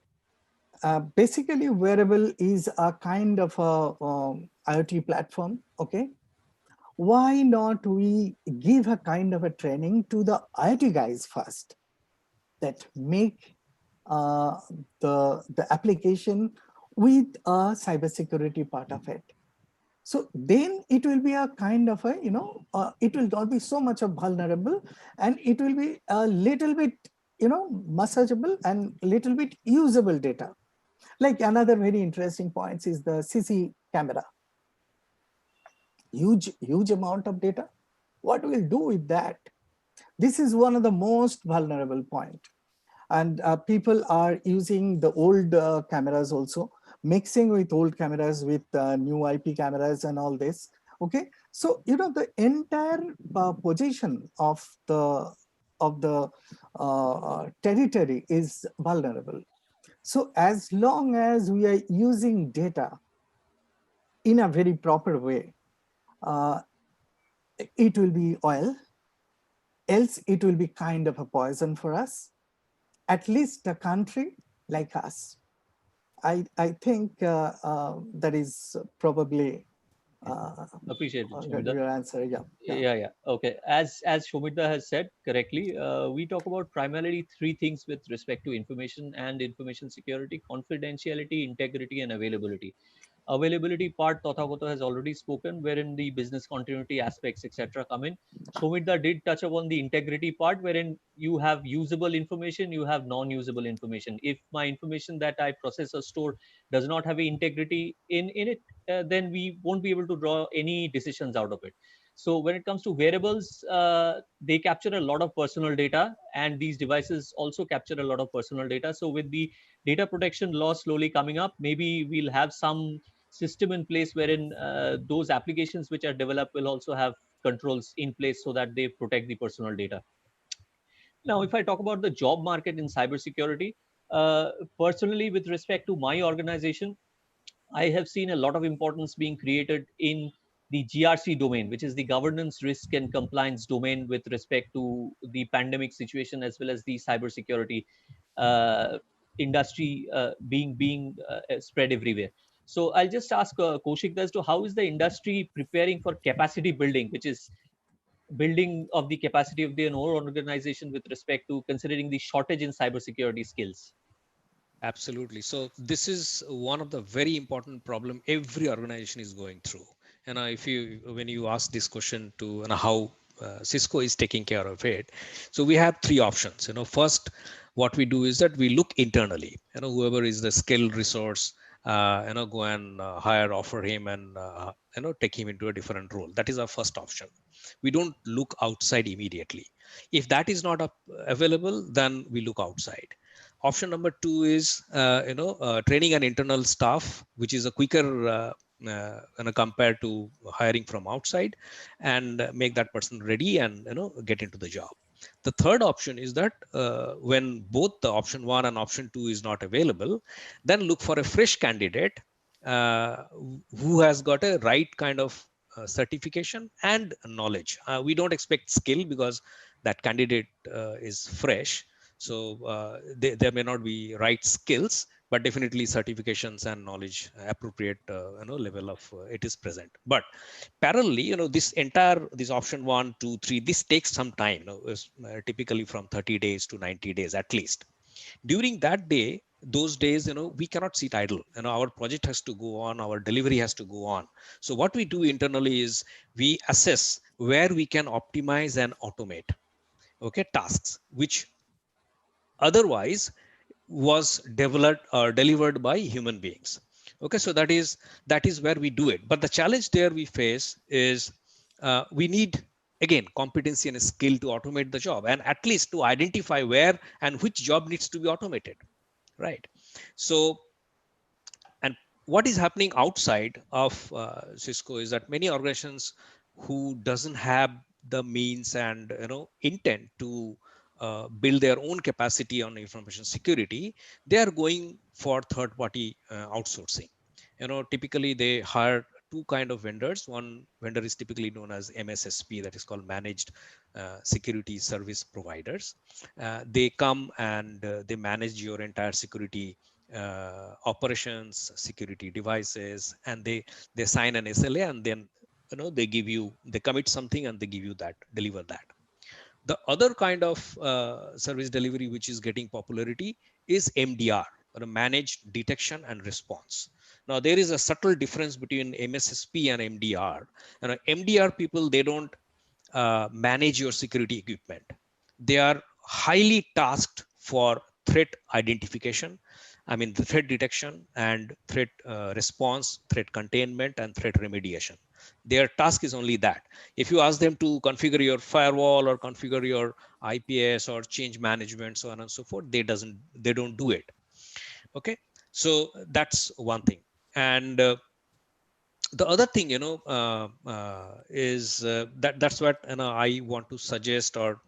Basically, wearable is a kind of a IoT platform. Okay, why not we give a kind of a training to the IoT guys first that make uh, the application with a cybersecurity part of it. So then it will be a kind of a, it will not be so much of vulnerable, and it will be a little bit, massageable and little bit usable data. Like another very interesting point is the CC camera. Huge amount of data. What we'll do with that? This is one of the most vulnerable point. And people are using the old cameras also, mixing with old cameras with new IP cameras and all this. Okay, so the entire position of the territory is vulnerable. So as long as we are using data in a very proper way, uh, it will be oil, else it will be kind of a poison for us, at least a country like us. I think that is probably Appreciated, Shomita. your answer. Yeah, yeah. Yeah. Okay. As Shomita has said correctly, we talk about primarily three things with respect to information and information security: confidentiality, integrity, and availability. Availability part, Tathagoto has already spoken, wherein the business continuity aspects, etc., come in. Shomita did touch upon the integrity part, wherein you have usable information, you have non-usable information. If my information that I process or store does not have integrity in it, then we won't be able to draw any decisions out of it. So when it comes to wearables, they capture a lot of personal data, and these devices also capture a lot of personal data. So with the data protection law slowly coming up, maybe we'll have some system in place wherein those applications which are developed will also have controls in place so that they protect the personal data. Now, if I talk about the job market in cybersecurity, personally, with respect to my organization, I have seen a lot of importance being created in the GRC domain, which is the governance, risk, and compliance domain with respect to the pandemic situation as well as the cybersecurity uh, industry being spread everywhere. So I'll just ask Kaushik as to how is the industry preparing for capacity building, which is building of the capacity of their own organization with respect to considering the shortage in cybersecurity skills. Absolutely. So this is one of the very important problem every organization is going through. And if you, when you ask this question to how Cisco is taking care of it, so we have three options. First, what we do is that we look internally. Whoever is the skilled resource, go and hire, offer him, and take him into a different role. That is our first option. We don't look outside immediately. If that is not available, then we look outside. Option number two is training an internal staff, which is a quicker compared to hiring from outside, and make that person ready and get into the job. The third option is that when both the option one and option two is not available, then look for a fresh candidate who has got a right kind of certification and knowledge. We don't expect skill because that candidate is fresh, so there may not be right skills, but definitely certifications and knowledge appropriate level of it is present. But parallelly, this option 1, 2, 3, this takes some time, typically from 30 days to 90 days at least. During that day, those days, we cannot sit idle. Our project has to go on, our delivery has to go on. So what we do internally is we assess where we can optimize and automate, okay, tasks which otherwise was developed or delivered by human beings. Okay, so that is where we do it. But the challenge there we face is we need, again, competency and skill to automate the job, and at least to identify where and which job needs to be automated, right? So, and what is happening outside of Cisco is that many organizations who doesn't have the means and intent to build their own capacity on information security, they are going for third party outsourcing. Typically they hire two kind of vendors. One vendor is typically known as MSSP, that is called managed security service providers. They come and they manage your entire security operations, security devices, and they sign an SLA, and then they commit something and they give you that, deliver that. The other kind of service delivery which is getting popularity is MDR, or managed detection and response. Now there is a subtle difference between MSSP and MDR. MDR people, they don't manage your security equipment. They are highly tasked for threat identification, I mean the threat detection and threat response, threat containment, and threat remediation. Their task is only that. If you ask them to configure your firewall or configure your IPS or change management, so on and so forth, they don't do it. Okay, so that's one thing. And the other thing, is that's what I want to suggest, or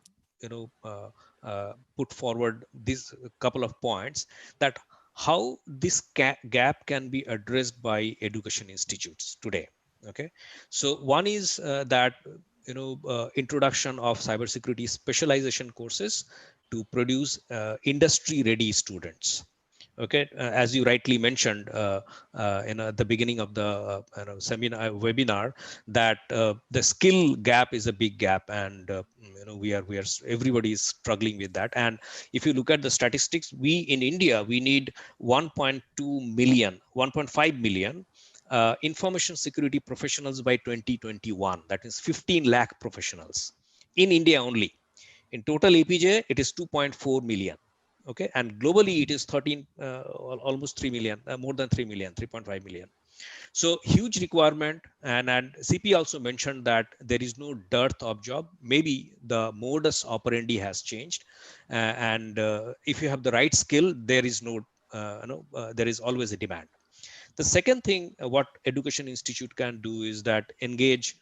put forward these couple of points, that how this gap can be addressed by education institutes today. Okay, so one is that introduction of cybersecurity specialization courses to produce industry ready students. Okay, as you rightly mentioned in the beginning of the seminar webinar, that the skill gap is a big gap, and we are everybody is struggling with that. And if you look at the statistics, we in India, we need 1.2 million, 1.5 million information security professionals by 2021. That is 15 lakh professionals in India only. In total APJ, it is 2.4 million. Okay, and globally it is 13 almost 3 million, more than 3 million, 3.5 million. So huge requirement. And CP also mentioned that there is no dearth of job. Maybe the modus operandi has changed, and if you have the right skill, there is there is always a demand. The second thing what Education Institute can do is that engage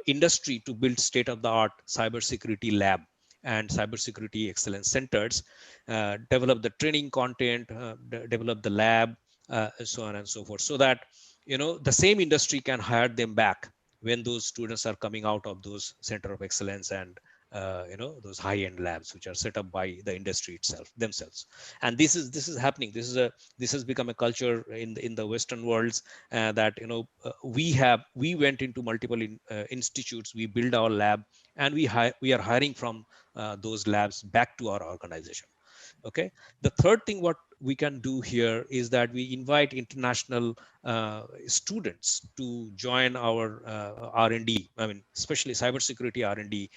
industry to build state-of-the-art cybersecurity lab and cybersecurity excellence centers, develop the training content, develop the lab, so on and so forth, so that the same industry can hire them back when those students are coming out of those center of excellence and those high-end labs which are set up by the industry itself themselves. And this is happening. This has become a culture in the Western worlds, that we went into multiple institutes, we build our lab, and we are hiring from those labs back to our organization. Okay, the third thing what we can do here is that we invite international students to join our R&D, I mean especially cybersecurity R&D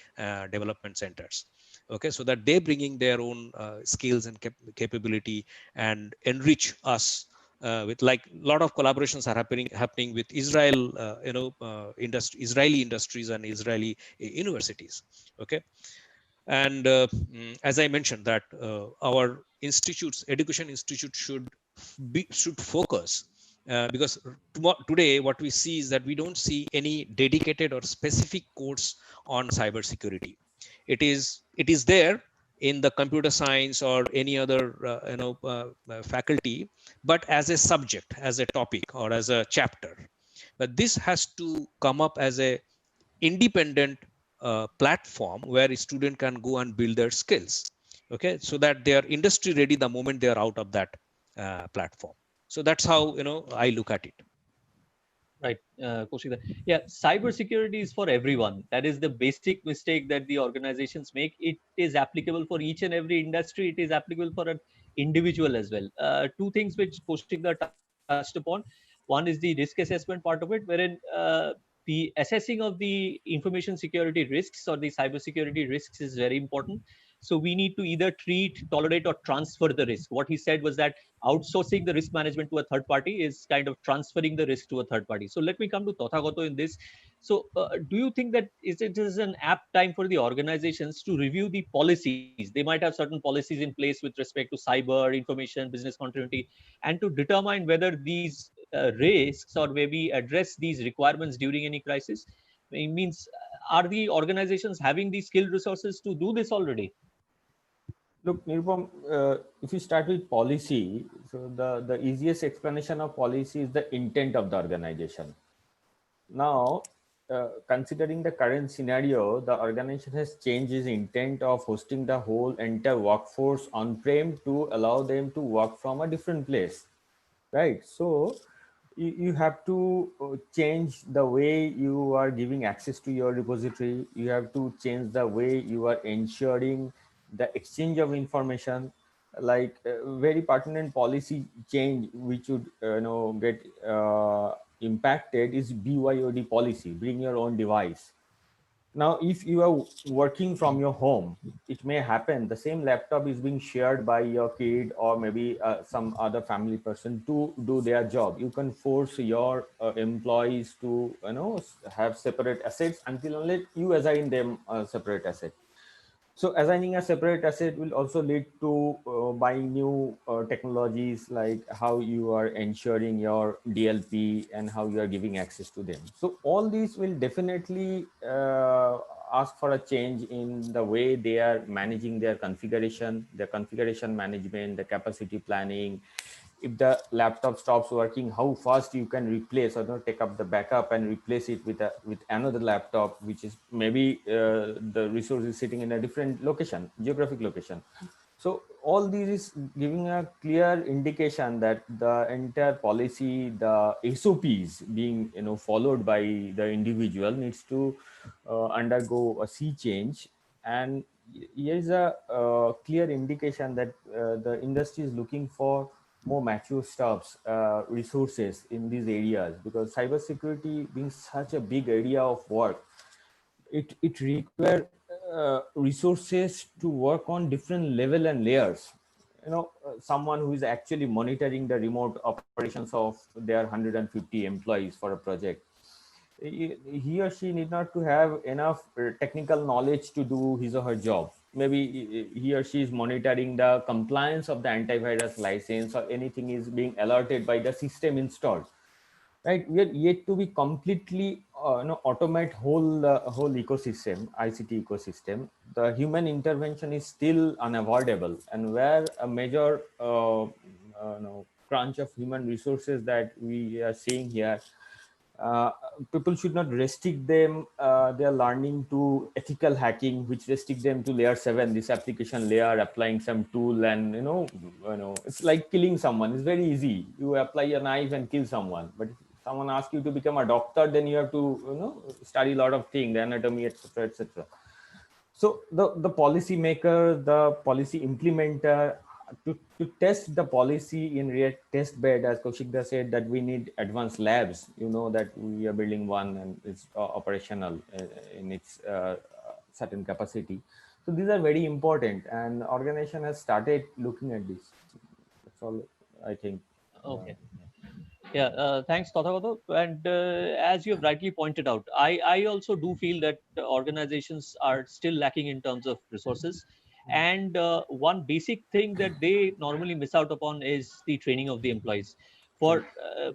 development centers. Okay, so that they're bringing their own skills and capability and enrich us with, like, a lot of collaborations are happening with Israel, Israeli industries and Israeli universities. Okay, and as I mentioned that our education institute should focus, because today what we see is that we don't see any dedicated or specific course on cybersecurity. It is there in the computer science or any other faculty, but as a subject, as a topic, or as a chapter. But this has to come up as a independent platform where a student can go and build their skills. Okay, so that they are industry ready the moment they are out of that platform. So that's how I look at it. Right, Kaushik. Yeah, cybersecurity is for everyone. That is the basic mistake that the organizations make. It is applicable for each and every industry. It is applicable for an individual as well. Two things which Kaushik touched upon. One is the risk assessment part of it, wherein the assessing of the information security risks or the cybersecurity risks is very important. So we need to either treat, tolerate, or transfer the risk. What he said was that outsourcing the risk management to a third party is kind of transferring the risk to a third party. So let me come to Tathagato in this. So do you think that it is an apt time for the organizations to review the policies? They might have certain policies in place with respect to cyber, information, business continuity, and to determine whether these risks or maybe address these requirements during any crisis. It means, are the organizations having the skilled resources to do this already? Look, Nirupam, if you start with policy, so the easiest explanation of policy is the intent of the organization. Now, considering the current scenario, the organization has changed its intent of hosting the whole entire workforce on-prem to allow them to work from a different place, right? So you have to change the way you are giving access to your repository. You have to change the way you are ensuring the exchange of information. Like very pertinent policy change which would get impacted is BYOD policy, bring your own device. Now, if you are working from your home, it may happen the same laptop is being shared by your kid or maybe some other family person to do their job. You can force your employees to have separate assets until unless you assign them a separate asset. So assigning a separate asset will also lead to buying new technologies, like how you are ensuring your DLP and how you are giving access to them. So all these will definitely ask for a change in the way they are managing their configuration management, the capacity planning. If the laptop stops working, how fast you can replace or take up the backup and replace it with another laptop, which is maybe the resource is sitting in a different location, geographic location. So all these is giving a clear indication that the entire policy, the SOPs being followed by the individual needs to undergo a sea change. And here is a clear indication that the industry is looking for more mature stuffs, resources in these areas, because cybersecurity being such a big area of work, it require resources to work on different level and layers. Someone who is actually monitoring the remote operations of their 150 employees for a project, he or she need not to have enough technical knowledge to do his or her job. Maybe he or she is monitoring the compliance of the antivirus license, or anything is being alerted by the system installed. Right, we are yet to be completely automate whole ecosystem, ICT ecosystem. The human intervention is still unavoidable, and where a major crunch of human resources that we are seeing here, uh, people should not restrict them their learning to ethical hacking, which restrict them to layer 7, this application layer, applying some tool. And it's like killing someone. It's very easy, you apply a knife and kill someone. But if someone asks you to become a doctor, then you have to study a lot of things, the anatomy, etc., etc. So the policy maker, the policy implementer, to test the policy in real test bed, as Kaushikda said, that we need advanced labs. That we are building one and it's operational in its certain capacity. So these are very important, and organization has started looking at this. That's all I think. Okay. Yeah, thanks, Tathagata. And as you have rightly pointed out, I also do feel that organizations are still lacking in terms of resources. And one basic thing that they normally miss out upon is the training of the employees. For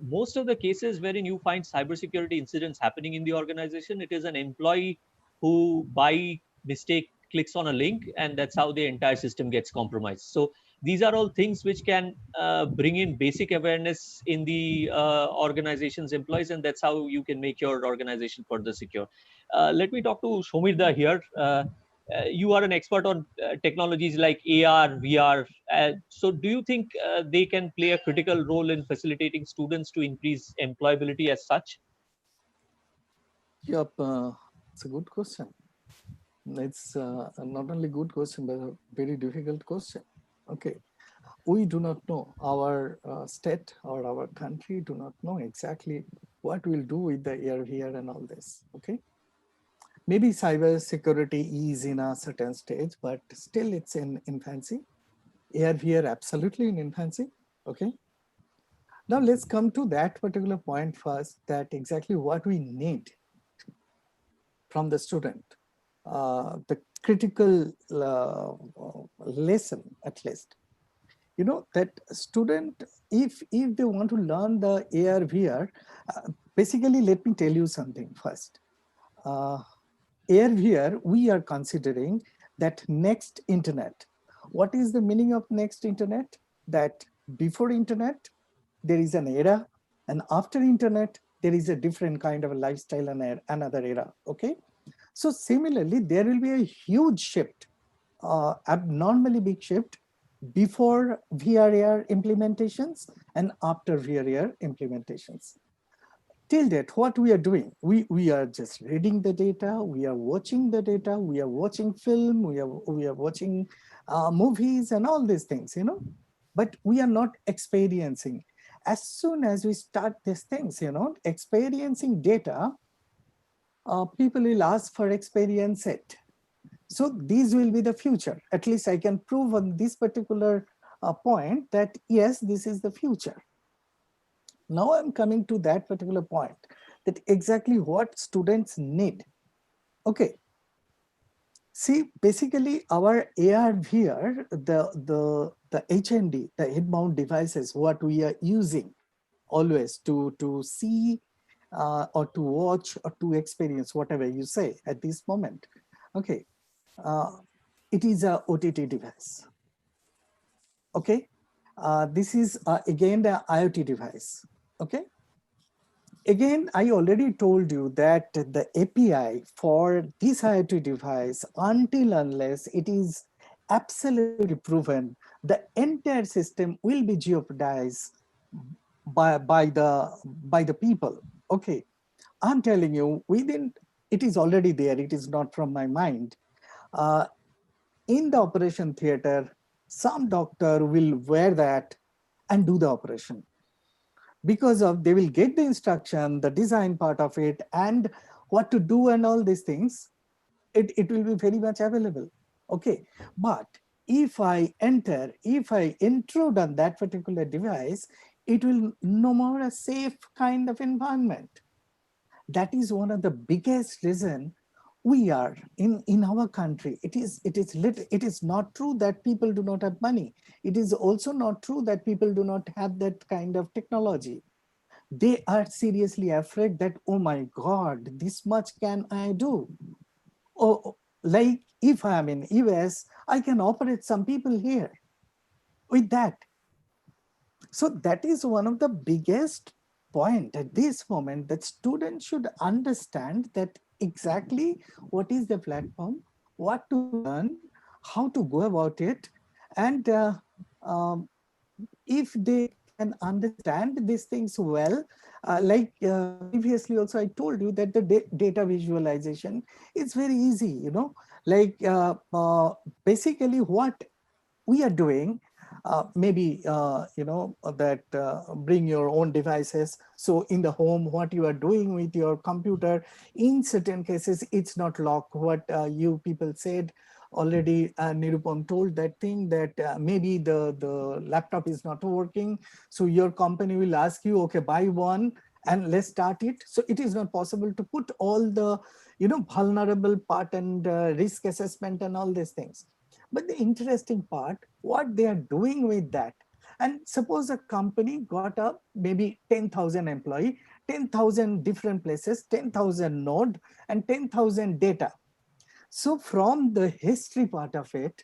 most of the cases wherein you find cybersecurity incidents happening in the organization, it is an employee who, by mistake, clicks on a link, and that's how the entire system gets compromised. So these are all things which can bring in basic awareness in the organization's employees, and that's how you can make your organization further secure. Let me talk to Shomirda here. You are an expert on technologies like AR, VR. So do you think they can play a critical role in facilitating students to increase employability as such? Yep, it's a good question. It's not only good question, but a very difficult question. Okay, we do not know, our state or our country do not know exactly what we'll do with the AR/VR and all this. Okay, maybe cyber security is in a certain stage, but still it's in infancy. AR/VR absolutely in infancy. Okay, now let's come to that particular point first. That exactly what we need from the student, the critical lesson at least. You know that student, if they want to learn the AR/VR, basically let me tell you something first. Uh, AR/VR, we are considering that next internet. What is the meaning of next internet? That before internet, there is an era, and after internet, there is a different kind of a lifestyle and another era. Okay, so similarly, there will be a huge shift, abnormally big shift before VRAR implementations and after VRAR implementations. Till that, what we are doing, we are just reading the data, we are watching the data, we are watching film, we are watching movies and all these things, you know, but we are not experiencing. As soon as we start these things, you know, experiencing data, people will ask for experience it. So these will be the future. At least I can prove on this particular point that yes, this is the future. Now I'm coming to that particular point, that exactly what students need. Okay. See, basically our AR, VR, the HND, the head-mount devices, what we are using always to see or to watch or to experience, whatever you say at this moment. Okay. Uh, it is a OTT device. Okay. This is again the IoT device. Okay. Again, I already told you that the API for this IoT device, until unless it is absolutely proven, the entire system will be jeopardized by the people. Okay, I'm telling you, within, it is already there. It is not from my mind. Uh, in the operation theater, some doctor will wear that and do the operation, because of they will get the instruction, the design part of it, and what to do and all these things. It will be very much available. Okay, but if I intrude on that particular device, it will no more a safe kind of environment. That is one of the biggest reason we are in our country. It is not true that people do not have money. It is also not true that people do not have that kind of technology. They are seriously afraid that, oh my God, this much can I do? Oh, like if I'm in US, I can operate some people here with that. So that is one of the biggest point at this moment, that students should understand that exactly what is the platform, what to learn, how to go about it, and um, if they can understand these things well, previously also I told you that the data visualization is very easy, you know, basically what we are doing, maybe that bring your own devices. So in the home, what you are doing with your computer, in certain cases it's not locked. What you people said already, Nirupam told that thing, that maybe the laptop is not working, so your company will ask you, okay, buy one and let's start it. So it is not possible to put all the vulnerable part and risk assessment and all these things. But the interesting part, what they are doing with that. And suppose a company got up maybe 10,000 employee, 10,000 different places, 10,000 node, and 10,000 data. So from the history part of it,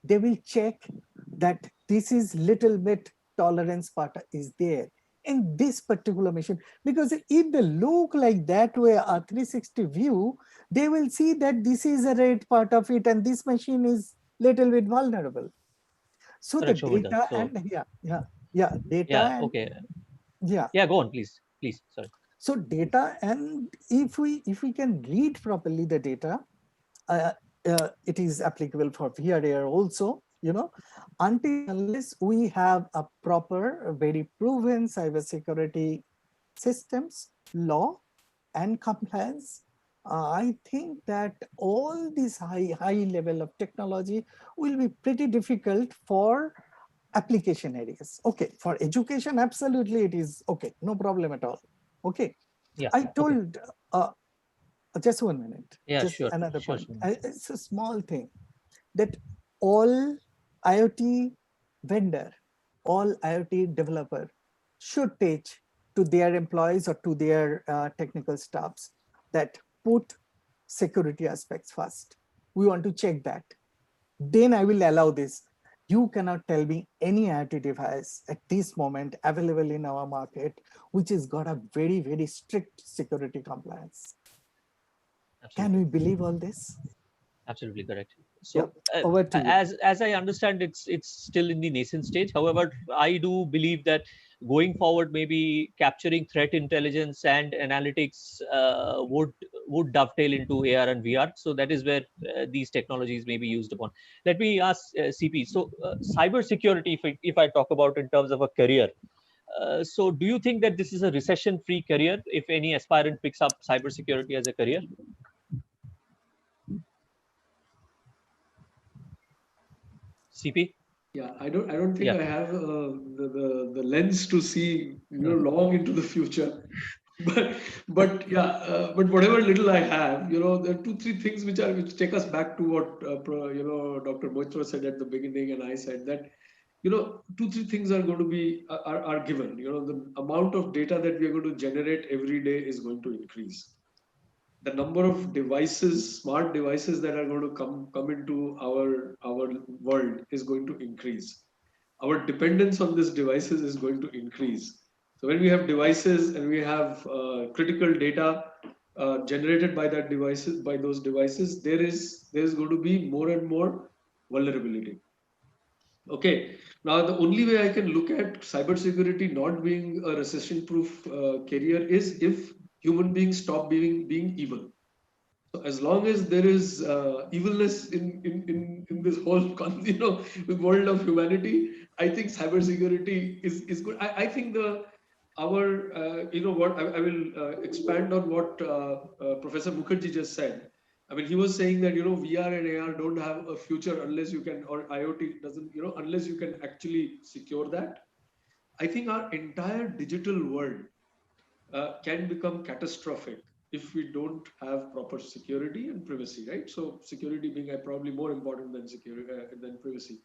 they will check that this is little bit tolerance part is there in this particular machine. Because if they look like that way, a 360 view, they will see that this is a red part of it and this machine is little bit vulnerable. So the Correct, Shobhita. data So and data yeah, and okay. yeah. Yeah, go on, please. Please, sorry. So data, and if we can read properly the data, it is applicable for VR AR also, until unless we have a proper, very proven cybersecurity systems, law, and compliance, I think that all this high level of technology will be pretty difficult for application areas. Okay, for education, absolutely it is okay, no problem at all. Okay, Yeah. I Okay. told, just 1 minute, Yeah. just Sure. another Sure. point. Sure. It's a small thing that all IoT vendor, all IoT developer should teach to their employees or to their technical staffs that put security aspects first. We want to check that. Then I will allow this. You cannot tell me any IoT device at this moment available in our market, which has got a very, very strict security compliance. Can Absolutely. we believe all this? Absolutely correct. Yeah, So, over to you. as I understand, it's still in the nascent stage. However, I do believe that going forward, maybe capturing threat intelligence and analytics would dovetail into AR and VR. So that is where these technologies may be used upon. Let me ask CP. So, cybersecurity, if I talk about in terms of a career. So, do you think that this is a recession-free career if any aspirant picks up cybersecurity as a career? CP? Yeah, I don't think Yeah. I have the lens to see long into the future, but whatever little I have, there are two three things which take us back to what Dr. Moitra said at the beginning, and I said that two three things are going to be are given. The amount of data that we are going to generate every day is going to increase. The number of devices, smart devices that are going to come into our world is going to increase. Our dependence on these devices is going to increase. So when we have devices and we have critical data generated by those devices, there is going to be more and more vulnerability. Okay. Now, the only way I can look at cybersecurity not being a recession-proof career is if human beings stop being evil. So as long as there is evilness in this whole world of humanity, I think cybersecurity is good. I think our what I will expand on what Professor Mukherjee just said. I mean, he was saying that VR and AR don't have a future unless you can, or IoT doesn't, unless you can actually secure that. I think our entire digital world can become catastrophic if we don't have proper security and privacy, right? So security being probably more important than security than privacy.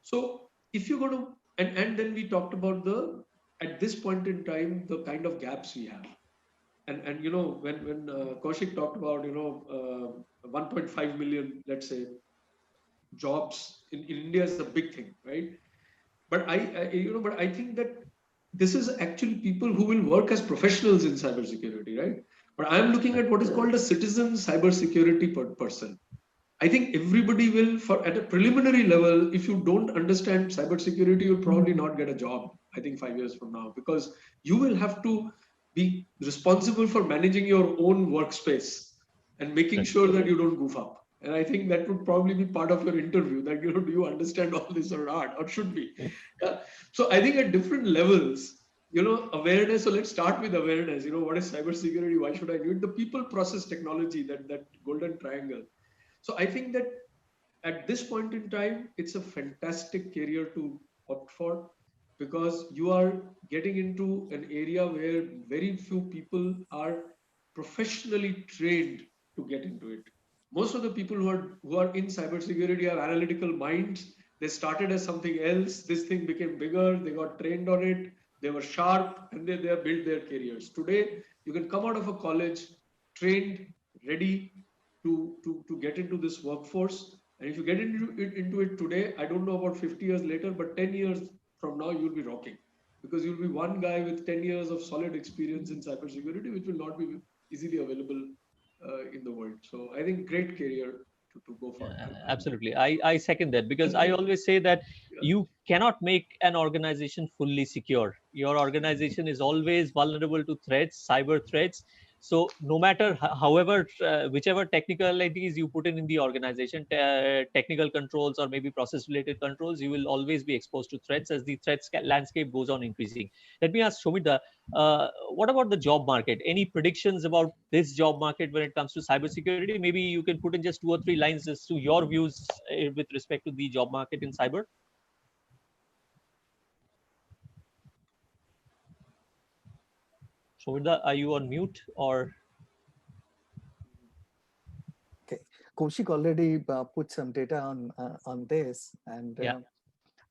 So if you're going to, and then we talked about at this point in time the kind of gaps we have, and when Kaushik talked about 1.5 million, let's say, jobs in India is a big thing, right? But I think that this is actually people who will work as professionals in cybersecurity, right? But I'm looking at what is called a citizen cybersecurity person. I think everybody will, at a preliminary level, if you don't understand cybersecurity, you'll probably not get a job, I think 5 years from now, because you will have to be responsible for managing your own workspace and making Right. sure that you don't goof up. And I think that would probably be part of your interview, that do you understand all this or not, or should be. Yeah. So I think at different levels, awareness. So let's start with awareness. What is cybersecurity? Why should I do it? The people, process, technology, that golden triangle. So I think that at this point in time, it's a fantastic career to opt for, because you are getting into an area where very few people are professionally trained to get into it. Most of the people who are in cybersecurity have analytical minds. They started as something else. This thing became bigger. They got trained on it. They were sharp, and they have built their careers. Today, you can come out of a college trained, ready to get into this workforce. And if you get into it today, I don't know about 50 years later, but 10 years from now, you'll be rocking, because you'll be one guy with 10 years of solid experience in cybersecurity, which will not be easily available in the world. So I think great career to go for. Absolutely. I second that, because I always say that Yeah. you cannot make an organization fully secure your organization is always vulnerable to threats, cyber threats. So no matter however, whichever technicalities you put in the organization, technical controls or maybe process related controls, you will always be exposed to threats as the threats landscape goes on increasing. Let me ask Shomita, what about the job market? Any predictions about this job market when it comes to cybersecurity? Maybe you can put in just 2 or 3 lines as to your views with respect to the job market in cyber. Shomita, are you on mute or? Okay, Kaushik already put some data on this, and Yeah.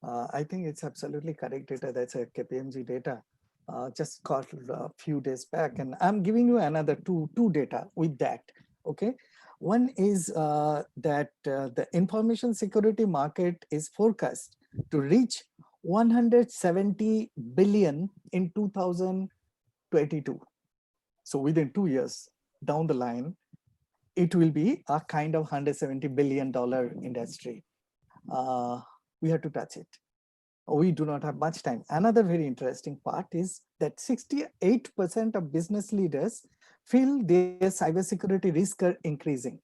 I think it's absolutely correct data. That's a KPMG data. Just got a few days back, and I'm giving you another two data with that. Okay, one is that the information security market is forecast to reach 170 billion in 2022. So within 2 years down the line, it will be a kind of $170 billion industry. We have to touch it. We do not have much time. Another very interesting part is that 68% of business leaders feel their cybersecurity risk are increasing.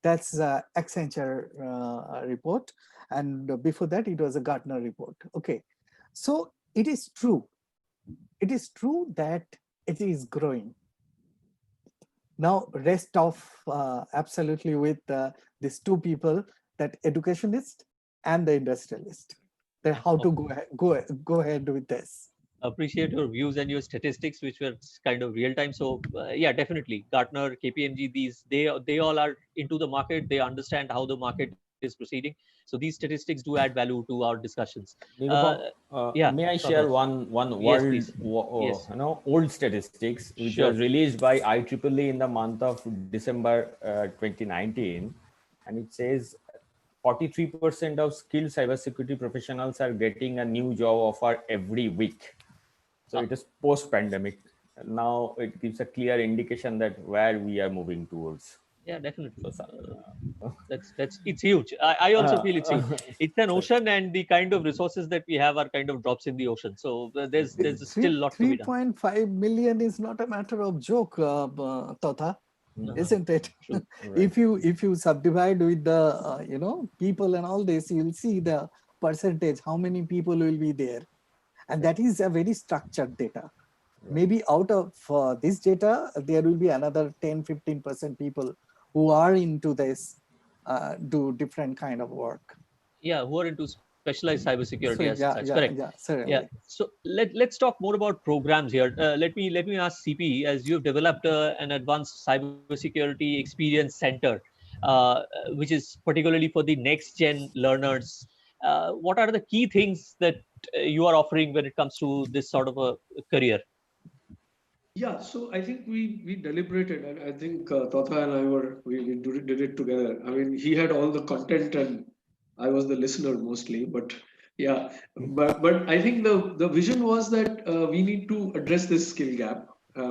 That's Accenture report. And before that, it was a Gartner report. Okay. So it is true. It is true that it is growing. Now, rest of absolutely with these two people, that educationist and the industrialist. That how to go ahead with this. Appreciate your views and your statistics, which were kind of real time. So yeah, definitely Gartner, KPMG, these they all are into the market. They understand how the market is proceeding. So these statistics do add value to our discussions. Nirupam, Yeah, may I sure, share sure. one Yes, world, please. Yes. old statistics which Sure. was released by IEEE in the month of December 2019, and it says 43% of skilled cybersecurity professionals are getting a new job offer every week. So it is post-pandemic. Now it gives a clear indication that where we are moving towards. Yeah, definitely. So, That's it's huge. I also feel it's huge. It's an so ocean, and the kind of resources that we have are kind of drops in the ocean. So there's still a lot to be done. 3.5 million is not a matter of joke, Totha, No, isn't it? true. right. If you subdivide with the people and all this, you'll see the percentage, how many people will be there, and that is a very structured data. Maybe out of this data, there will be another 10-15% people who are into this, do different kind of work. Yeah, who are into specialized cybersecurity So as such. Correct. yeah, Yeah. certainly. So let's talk more about programs here. Let me ask CP, as you've developed an advanced cybersecurity experience center, uh, which is particularly for the next gen learners. What are the key things that you are offering when it comes to this sort of a career? Yeah, so I think we deliberated, and I think Totha and I did it together. I mean, he had all the content, and I was the listener mostly. But yeah, but I think the vision was that we need to address this skill gap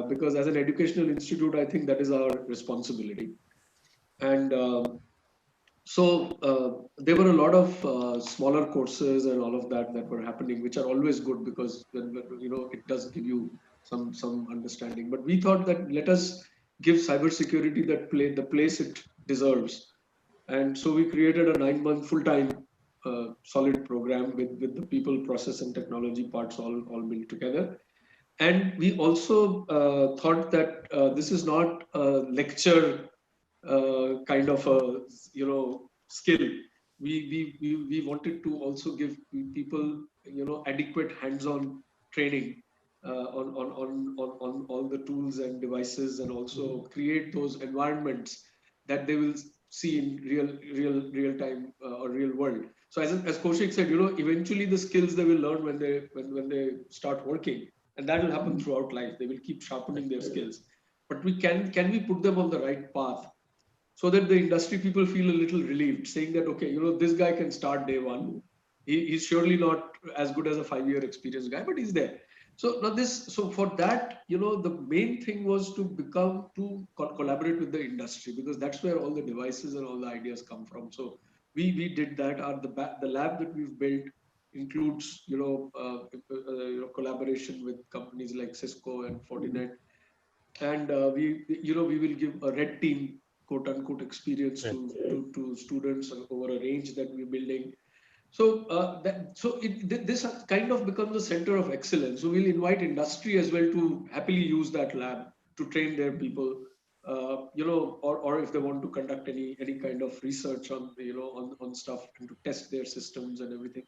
because as an educational institute, I think that is our responsibility. And there were a lot of smaller courses and all of that were happening, which are always good because it does give you some understanding. But we thought that let us give cybersecurity the place it deserves, and so we created a 9-month full-time solid program with the people, process, and technology parts all built together. And we also thought that this is not a lecture kind of a skill. We wanted to also give people adequate hands-on training on all the tools and devices, and also create those environments that they will see in real time or real world. So as Kaushik said, eventually the skills they will learn when they start working, and that will happen throughout life. They will keep sharpening their skills. But can we put them on the right path so that the industry people feel a little relieved, saying that, okay, this guy can start day one. He's surely not as good as a 5-year experienced guy, but he's there. So for that, the main thing was to collaborate with the industry, because that's where all the devices and all the ideas come from. So we did that. The lab that we've built includes, collaboration with companies like Cisco and Fortinet. And we will give a red team, quote unquote, experience to students over a range that we're building. So this has kind of become the center of excellence. So we'll invite industry as well to happily use that lab to train their people, or if they want to conduct any kind of research on on stuff and to test their systems and everything.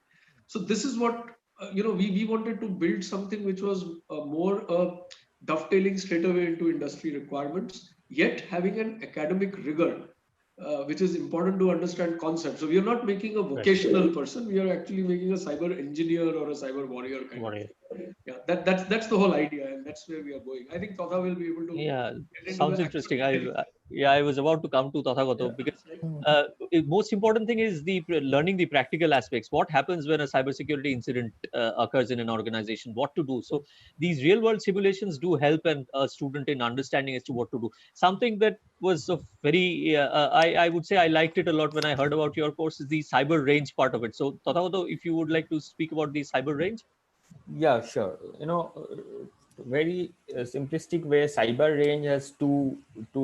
So this is what we wanted to build something which was more dovetailing straight away into industry requirements, yet having an academic rigor, which is important to understand concepts. So we are not making a vocational person; we are actually making a cyber engineer or a cyber warrior kind of thing. Yeah, that's the whole idea, and that's where we are going. I think Tata will be able to Yeah, get into sounds the actual interesting. details. I was about to come to Tathagato because Mm. most important thing is learning the practical aspects. What happens when a cybersecurity incident occurs in an organization? What to do? So these real world simulations do help a student in understanding as to what to do. Something that was of very I would say I liked it a lot when I heard about your course is the cyber range part of it. So Tathagato, if you would like to speak about the cyber range. Yeah, sure. Very simplistic way, cyber range has two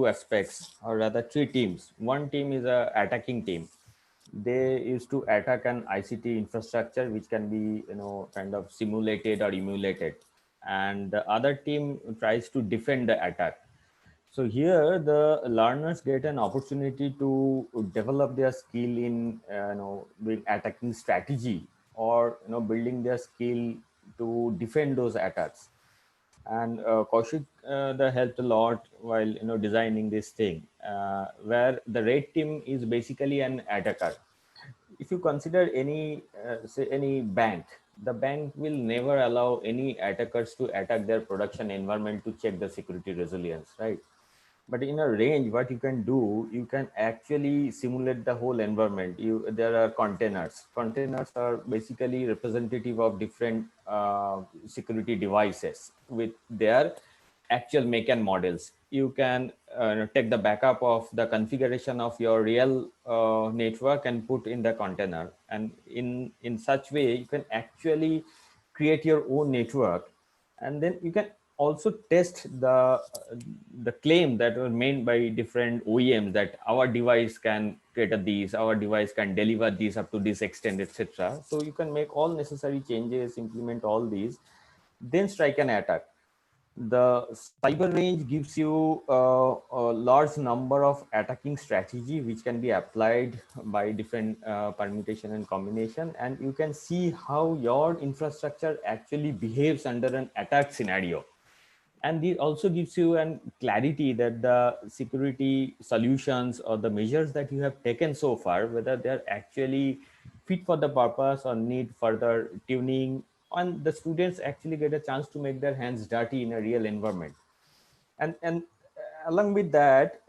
aspects, or rather three teams. One team is a attacking team. They used to attack an ICT infrastructure, which can be kind of simulated or emulated, and the other team tries to defend the attack. So here the learners get an opportunity to develop their skill in doing attacking strategy, or building their skill to defend those attacks. And Kaushik that helped a lot while designing this thing, where the red team is basically an attacker. If you consider any say any bank, the bank will never allow any attackers to attack their production environment to check the security resilience, right? But in a range, what you can do, you can actually simulate the whole environment. There are containers are basically representative of different security devices with their actual make and models. You can take the backup of the configuration of your real network and put in the container, and in such way you can actually create your own network. And then you can also test the claim that were made by different OEMs, that our device can cater these, our device can deliver these up to this extent, etc. So you can make all necessary changes, implement all these, then strike an attack. The cyber range gives you a large number of attacking strategy which can be applied by different permutation and combination, and you can see how your infrastructure actually behaves under an attack scenario. And this also gives you an clarity that the security solutions or the measures that you have taken so far, whether they're actually fit for the purpose or need further tuning, and the students actually get a chance to make their hands dirty in a real environment. And along with that,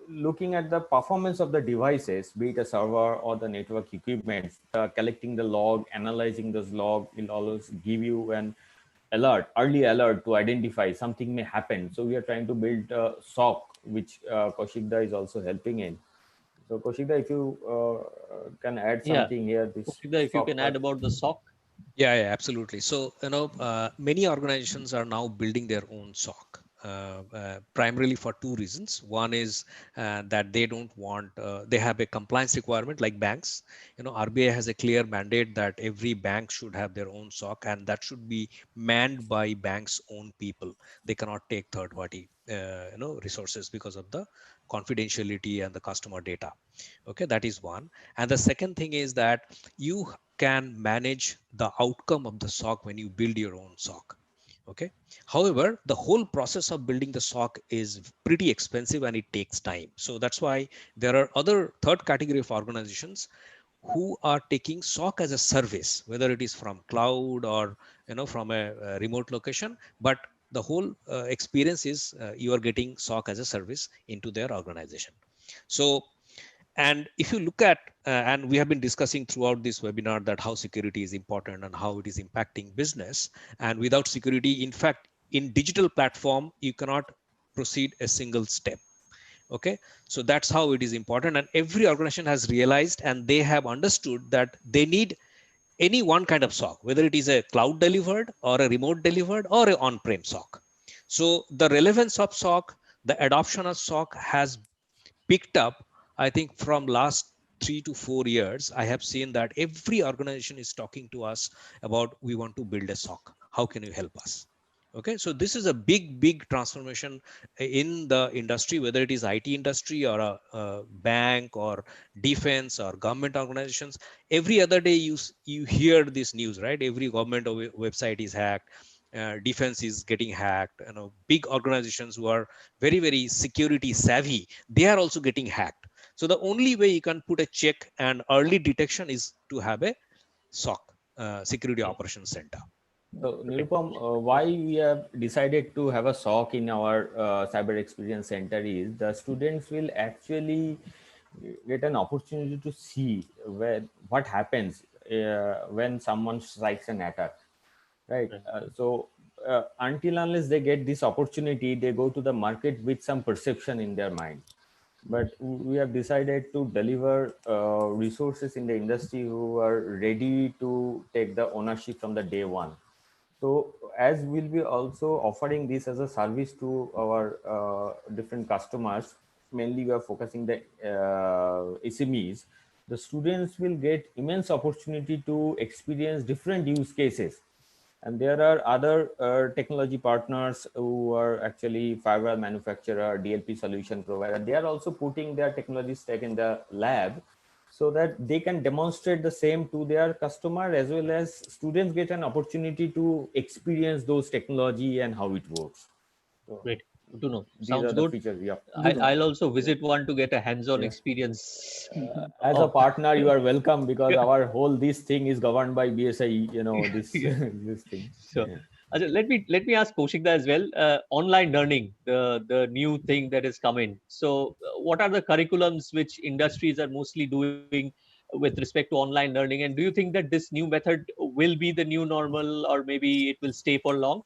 looking at the performance of the devices, be it a server or the network equipment, collecting the log, analyzing those log will always give you an early alert to identify something may happen. So we are trying to build a SOC, which Kaushikda is also helping in. So Kaushikda, if you can add Yeah, something here, this Kushida, if you SOC can add part. about the SOC. Yeah, absolutely. So, many organizations are now building their own SOC, primarily for two reasons. One is that they don't want, they have a compliance requirement like banks. RBI has a clear mandate that every bank should have their own SOC, and that should be manned by banks' own people. They cannot take third-party, resources because of the confidentiality and the customer data. Okay, that is one. And the second thing is that you can manage the outcome of the SOC when you build your own SOC. Okay. However, the whole process of building the SOC is pretty expensive and it takes time. So that's why there are other third category of organizations who are taking SOC as a service, whether it is from cloud or from a remote location. But the whole experience is you are getting SOC as a service into their organization. So, and if you look at, and we have been discussing throughout this webinar that how security is important and how it is impacting business. And without security, in fact, in digital platform, you cannot proceed a single step. Okay, so that's how it is important. And every organization has realized and they have understood that they need any one kind of SOC, whether it is a cloud delivered or a remote delivered or an on-prem SOC. So the relevance of SOC, the adoption of SOC has picked up, I think, from last 3 to 4 years. I have seen that every organization is talking to us about, we want to build a SOC. How can you help us? Okay, so this is a big transformation in the industry, whether it is IT industry or a bank or defense or government organizations. Every other day you hear this news, right? Every government website is hacked, defense is getting hacked. Big organizations who are very security savvy, they are also getting hacked. So the only way you can put a check and early detection is to have a SOC, security operations center. So, Nirupam, why we have decided to have a SOC in our Cyber Experience Center is the students will actually get an opportunity to see what happens when someone strikes an attack, right? Until unless they get this opportunity, they go to the market with some perception in their mind. But we have decided to deliver resources in the industry who are ready to take the ownership from the day one. So as we'll be also offering this as a service to our different customers, mainly we are focusing the SMEs, the students will get immense opportunity to experience different use cases. And there are other technology partners who are actually firewall manufacturer, DLP solution provider. They are also putting their technology stack in the lab so that they can demonstrate the same to their customer, as well as students get an opportunity to experience those technology and how it works. So Great. Good to know. these Sounds are the good. features. Yeah. I'll also visit one to get a hands-on Yeah. experience. As a partner, you are welcome, because our whole this thing is governed by BSI. This Yeah. this thing. So, Yeah. let me ask Kaushikda as well. Online learning, the new thing that has come in. So, what are the curriculums which industries are mostly doing with respect to online learning? And do you think that this new method will be the new normal, or maybe it will stay for long?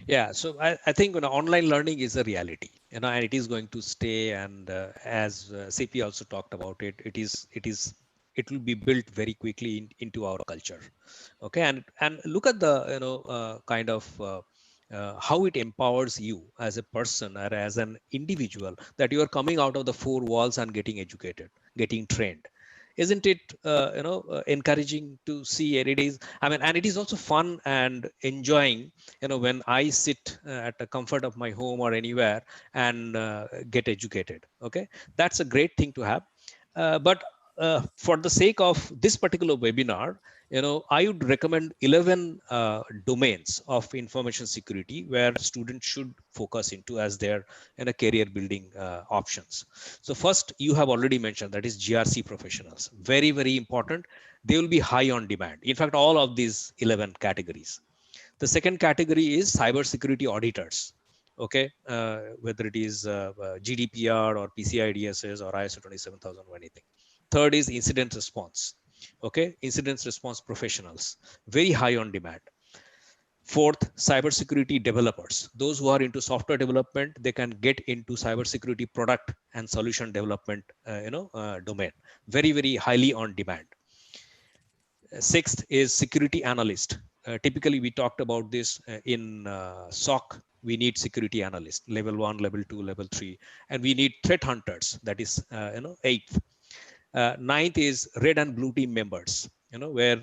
Yeah, so I think online learning is a reality, and it is going to stay. And as CP also talked about it, it will be built very quickly into our culture. Okay, and look at the kind of how it empowers you as a person or as an individual, that you are coming out of the four walls and getting educated, getting trained. Isn't it encouraging to see any days? I mean, and it is also fun and enjoying, when I sit at the comfort of my home or anywhere and get educated. Okay, that's a great thing to have. But for the sake of this particular webinar, I would recommend 11 domains of information security where students should focus into as their career building options. So first, you have already mentioned, that is GRC professionals. Very important. They will be high on demand. In fact, all of these 11 categories. The second category is cybersecurity auditors. Okay, whether it is GDPR or PCI DSS or ISO 27001, anything. Third is incident response. Okay, incident response professionals, very high on demand. Fourth, cybersecurity developers. Those who are into software development, they can get into cybersecurity product and solution development, domain. Very highly on demand. Sixth is security analyst. Typically, we talked about this in SOC. We need security analyst, level 1, level 2, level 3, and we need threat hunters. That is, eighth. Ninth is red and blue team members. Where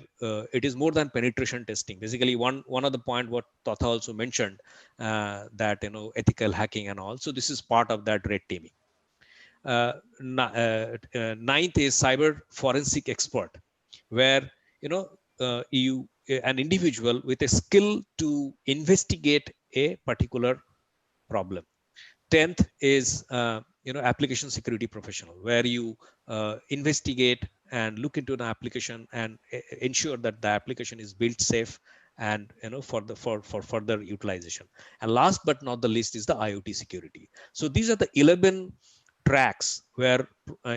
it is more than penetration testing. Basically, one of the point what Tatha also mentioned, that ethical hacking and all. So this is part of that red teaming. Ninth is cyber forensic expert, where an individual with a skill to investigate a particular problem. 10th is application security professional, where you investigate and look into an application and ensure that the application is built safe and for further utilization. And last but not the least is the IoT security. So these are the 11 tracks where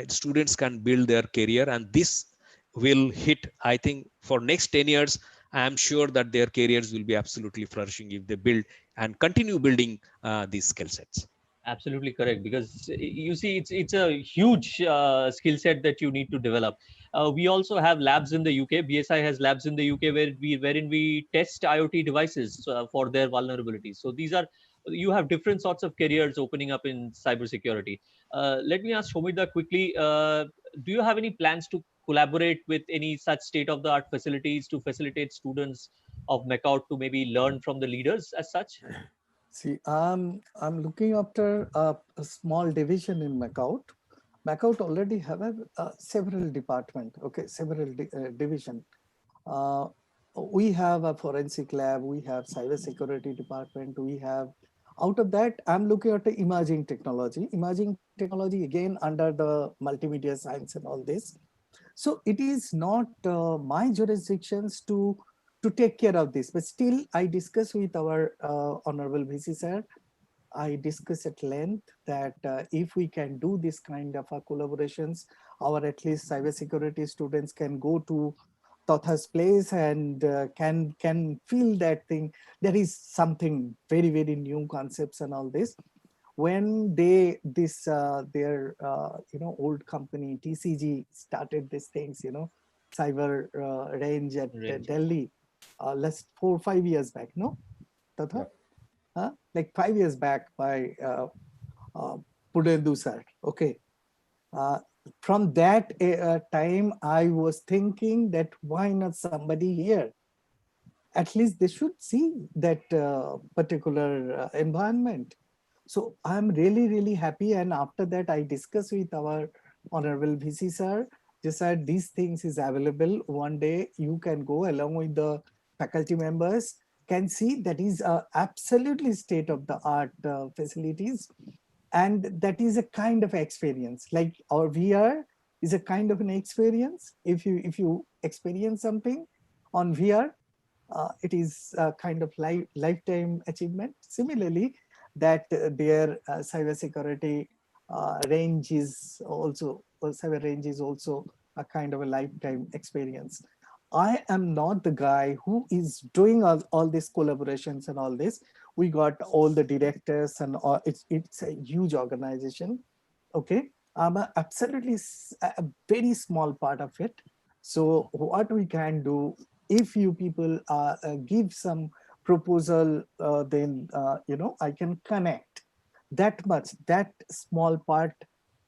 students can build their career, and this will hit, I think, for next 10 years. I am sure that their careers will be absolutely flourishing if they build and continue building these skill sets. Absolutely correct, because you see, it's a huge skill set that you need to develop. We also have labs in the UK. BSI has labs in the UK wherein we test IoT devices for their vulnerabilities. So these are, you have different sorts of careers opening up in cybersecurity. Let me ask Shomita quickly. Do you have any plans to collaborate with any such state-of-the-art facilities to facilitate students of MAKAUT to maybe learn from the leaders as such? See, I'm looking after a small division in MAKAUT. MAKAUT already have several department, okay, several division. Uh, we have a forensic lab, we have cybersecurity department, we have, out of that, I'm looking at the imaging technology. Imaging technology again under the multimedia science and all this. So it is not my jurisdictions to take care of this, but still I discuss with our Honorable VC sir. I discuss at length that if we can do this kind of collaborations, our at least cybersecurity students can go to Totha's place and can feel that thing. There is something very new concepts and all this. When their old company TCG started these things, cyber range at Range. Delhi, last 4 or 5 years back, no, Totha? Yeah. Like 5 years back by uh, Pudendu sir. Okay. Uh, from that time, I was thinking that why not somebody here? At least they should see that particular environment. So I'm really happy. And after that, I discussed with our Honorable VC sir. Just said these things is available. One day you can go along with the faculty members, can see that is absolutely state of the art facilities. And that is a kind of experience. Like our VR is a kind of an experience. If you experience something on VR, it is a kind of lifetime achievement. Similarly, that their cybersecurity cyber range is also a kind of a lifetime experience. I am not the guy who is doing all these collaborations and all this. We got all the directors and all, it's a huge organization. Okay, I'm absolutely a very small part of it. So what we can do, if you people give some proposal, then I can connect that much. That small part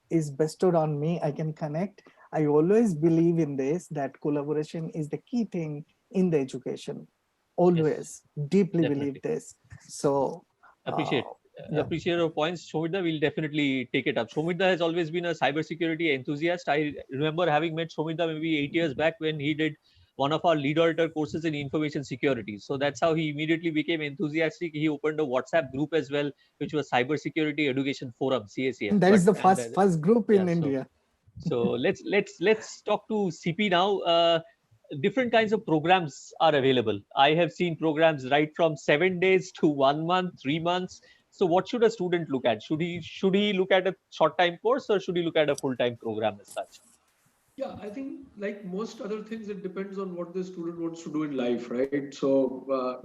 is bestowed on me. I can connect. I always believe in this, that collaboration is the key thing in the education. Yes, Always deeply believe definitely. this. So uh, Appreciate yeah. appreciate your points, Shomita. We'll definitely take it up. Shomita has always been a cybersecurity enthusiast. I remember having met Shomita maybe 8 years back when he did one of our lead auditor courses in information security. So that's how he immediately became enthusiastic. He opened a WhatsApp group as well, which was Cybersecurity Education Forum (CACF). That But is the and first group yeah, in India. so let's talk to CP now. Different kinds of programs are available. I have seen programs right from 7 days to 1 month, 3 months. So what should a student look at? Should he look at a short time course, or should he look at a full time program as such? Yeah, I think like most other things, it depends on what the student wants to do in life, right? So,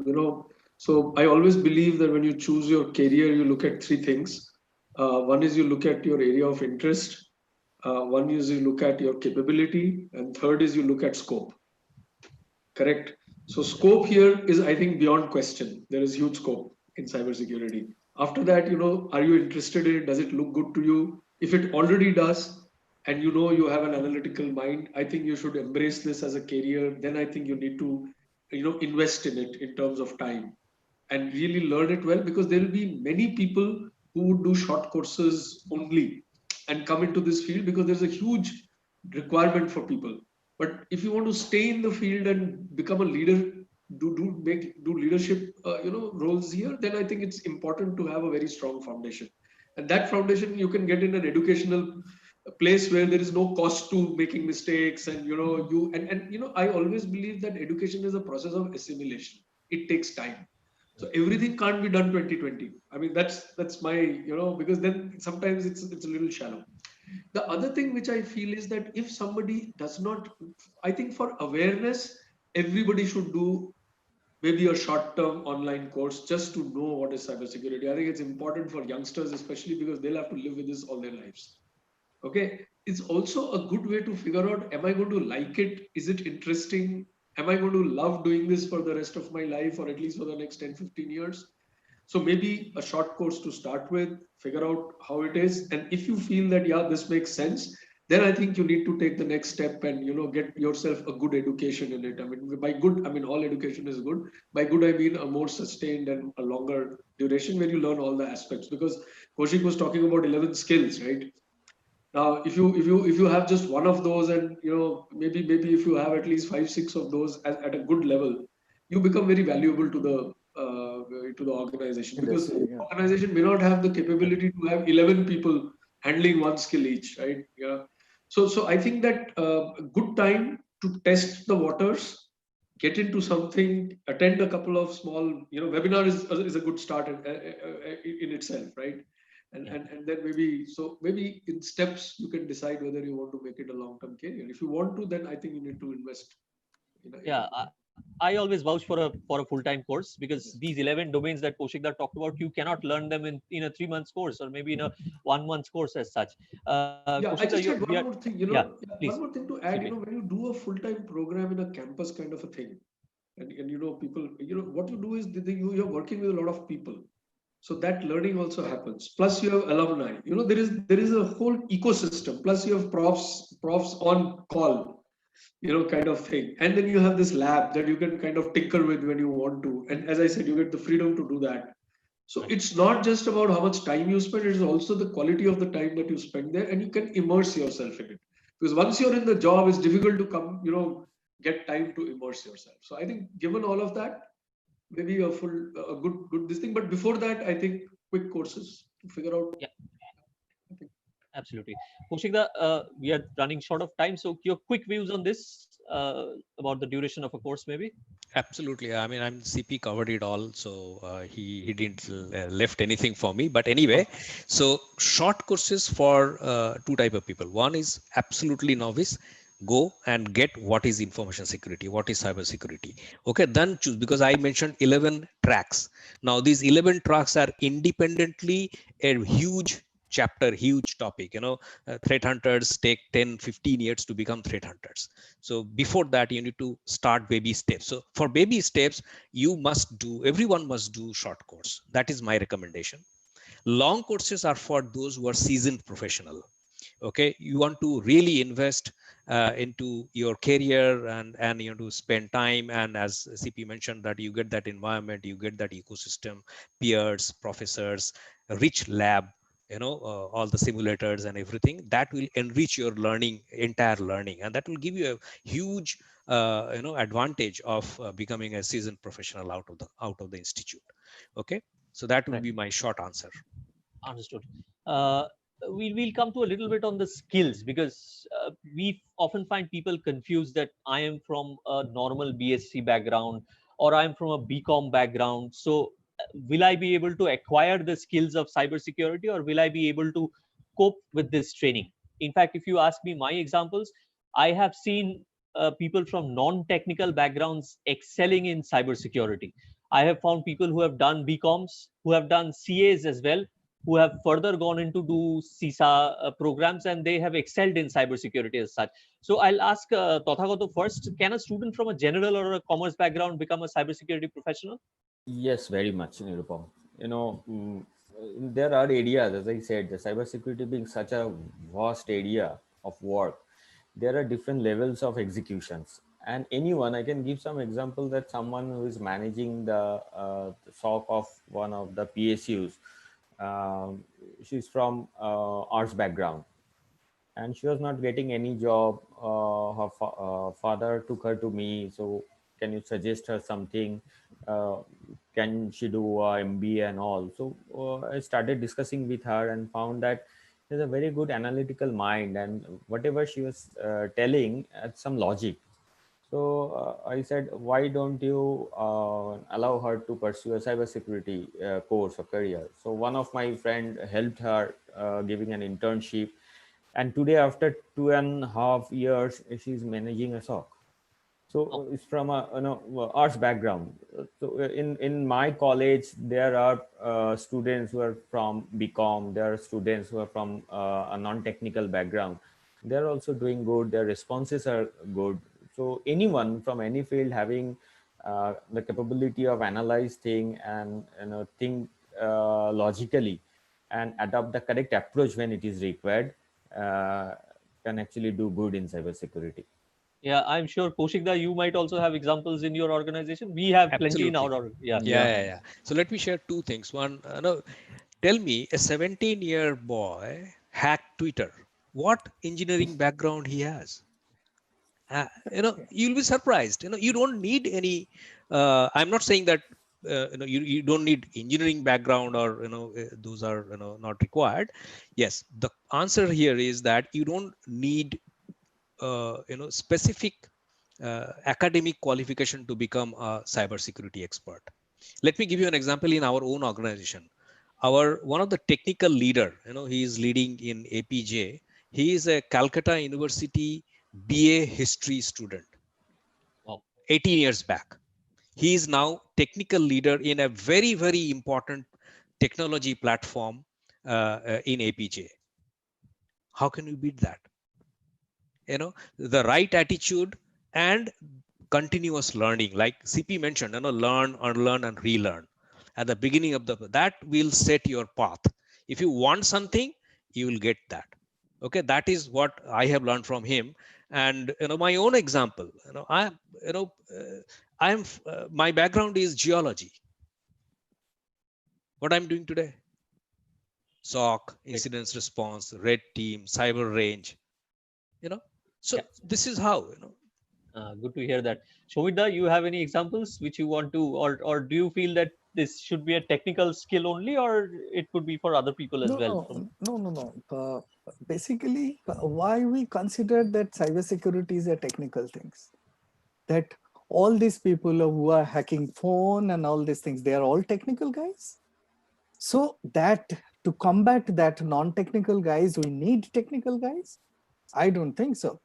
so I always believe that when you choose your career, you look at three things. One is you look at your area of interest. One is you look at your capability, and third is you look at scope. Correct. So scope here is, I think, beyond question. There is huge scope in cybersecurity. After that, are you interested in it? Does it look good to you? If it already does, and you have an analytical mind, I think you should embrace this as a career. Then I think you need to, invest in it in terms of time and really learn it well, because there will be many people who would do short courses only and come into this field because there's a huge requirement for people. But if you want to stay in the field and become a leader, do leadership roles here, then I think it's important to have a very strong foundation. And that foundation you can get in an educational place where there is no cost to making mistakes. And I always believe that education is a process of assimilation. It takes time. So everything can't be done 2020. I mean, that's my, because then sometimes it's a little shallow. The other thing which I feel is that if somebody does not, I think for awareness, everybody should do maybe a short-term online course just to know what is cybersecurity. I think it's important for youngsters, especially because they'll have to live with this all their lives. Okay, it's also a good way to figure out, am I going to like it? Is it interesting? Am I going to love doing this for the rest of my life, or at least for the next 10, 15 years? So maybe a short course to start with, figure out how it is. And if you feel that, yeah, this makes sense, then I think you need to take the next step and, get yourself a good education in it. I mean, by good, I mean, all education is good. By good, I mean a more sustained and a longer duration where you learn all the aspects, because Kaushik was talking about 11 skills, right? Now, if you have just one of those, and maybe if you have at least 5, 6 of those at a good level, you become very valuable to the organization, because Industry, yeah. organization may not have the capability to have 11 people handling one skill each, right? Yeah. So I think that a good time to test the waters, get into something, attend a couple of small, webinar is a good start in itself, right? And then maybe in steps you can decide whether you want to make it a long-term career. If you want to, then I think you need to invest Yeah, I always vouch for a full-time course, because these 11 domains that Kaushik talked about, you cannot learn them in a 3 months course, or maybe in a 1 month course as such. Yeah, I Kaushik, just you had we one are, more thing, yeah, one please, more thing to add, CP. when you do a full-time program in a campus kind of a thing, and people, what you do is you're working with a lot of people. So that learning also happens. Plus you have alumni. There is a whole ecosystem. Plus you have profs on call, kind of thing. And then you have this lab that you can kind of tinker with when you want to. And as I said, you get the freedom to do that. So it's not just about how much time you spend, it is also the quality of the time that you spend there, and you can immerse yourself in it. Because once you're in the job, it's difficult to get time to immerse yourself. So I think given all of that, maybe a good this thing. But before that, I think quick courses to figure out. Yeah, absolutely. Kaushik, we are running short of time, so your quick views on this, about the duration of a course, maybe. Absolutely. I mean, CP covered it all, so he didn't left anything for me. But anyway, so short courses for two type of people. One is absolutely novice. Go and get what is information security, what is cyber security. Okay, then choose, because I mentioned 11 tracks. Now these 11 tracks are independently a huge chapter, huge topic. Threat hunters take 10, 15 years to become threat hunters. So before that, you need to start baby steps. So for baby steps, everyone must do short course. That is my recommendation. Long courses are for those who are seasoned professional. Okay, you want to really invest into your career, and you know, to spend time, and as CP mentioned, that you get that environment, you get that ecosystem, peers, professors, a rich lab, all the simulators and everything that will enrich your entire learning, and that will give you a huge advantage of becoming a seasoned professional out of the institute. Okay, so that would Right. be my short answer. Understood. We'll come to a little bit on the skills, because we often find people confused that I am from a normal BSc background, or I'm from a BCom background. So, will I be able to acquire the skills of cybersecurity, or will I be able to cope with this training? In fact, if you ask me my examples, I have seen people from non-technical backgrounds excelling in cybersecurity. I have found people who have done BComs, who have done CAs as well, who have further gone into do CISA programs, and they have excelled in cybersecurity as such. So I'll ask Tathagato first. Can a student from a general or a commerce background become a cybersecurity professional? Yes, very much, Nirupam. There are areas, as I said, the cybersecurity being such a vast area of work, there are different levels of executions. And anyone, I can give some example that someone who is managing the SOC of one of the PSUs, she's from arts background, and she was not getting any job. Her father took her to me. So, can you suggest her something? Uh, can she do a MBA and all? So, I started discussing with her and found that she has a very good analytical mind, and whatever she was telling had some logic. So I said, why don't you allow her to pursue a cybersecurity course or career? So one of my friend helped her giving an internship, and today, after 2.5 years, she's managing a SOC. So it's from a arts background. So in my college, there are students who are from BCom. There are students who are from a non-technical background. They're also doing good. Their responses are good. So anyone from any field having the capability of analyze thing and think logically and adopt the correct approach when it is required uh, can actually do good in cybersecurity. Yeah, I'm sure Kaushikda, you might also have examples in your organization. We have plenty in Absolutely. our yeah. Yeah. So let me share two things. One, no, tell me, a 17-year boy hacked Twitter. What engineering background he has? You'll be surprised. You don't need any. I'm not saying that you don't need engineering background, or those are not required. Yes, the answer here is that you don't need specific academic qualification to become a cybersecurity expert. Let me give you an example in our own organization. Our one of the technical leader, he is leading in APJ. He is a Calcutta University BA history student. Wow. 18 years back. He is now technical leader in a very, very important technology platform in APJ. How can you beat that? The right attitude and continuous learning, like CP mentioned, learn, unlearn, and relearn. At the beginning of that will set your path. If you want something, you will get that. Okay, that is what I have learned from him. And my own example, my background is geology. What I'm doing today: SOC, incidents response, red team, cyber range. So Yeah. this is how Good to hear that. Shomita, you have any examples which you want to, or do you feel that this should be a technical skill only, or it could be for other people as No, well? From no. Basically, why we consider that cybersecurity is a technical things? That all these people who are hacking phone and all these things, they are all technical guys. So that to combat that non-technical guys, we need technical guys? I don't think so.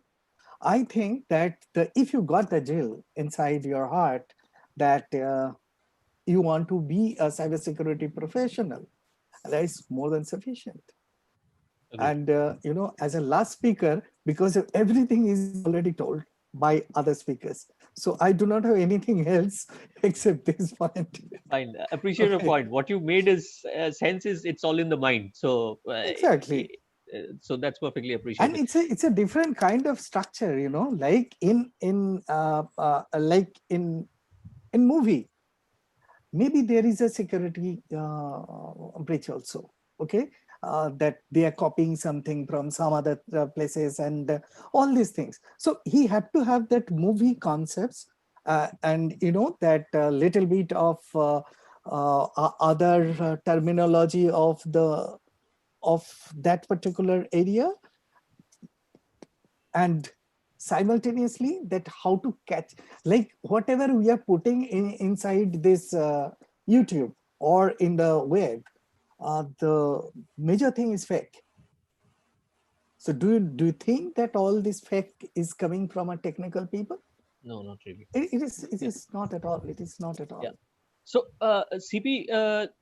I think that if you got a jill inside your heart that you want to be a cybersecurity professional, that is more than sufficient. Agreed. And as a last speaker, because everything is already told by other speakers, so I do not have anything else except this point. Fine. Appreciate your Okay, point. What you made is sense is it's all in the mind. So exactly. so that's perfectly And appreciated. it's a different kind of structure, like in movie, maybe there is a security breach also. Okay, that they are copying something from some other places and all these things. So he had to have that movie concepts, and that little bit of other terminology of that particular area, and simultaneously that how to catch, like whatever we are putting inside this YouTube or in the web, the major thing is fake. So do you think that all this fake is coming from a technical people? No, not really. It is not at all. It is not at Yeah. all. So, CP,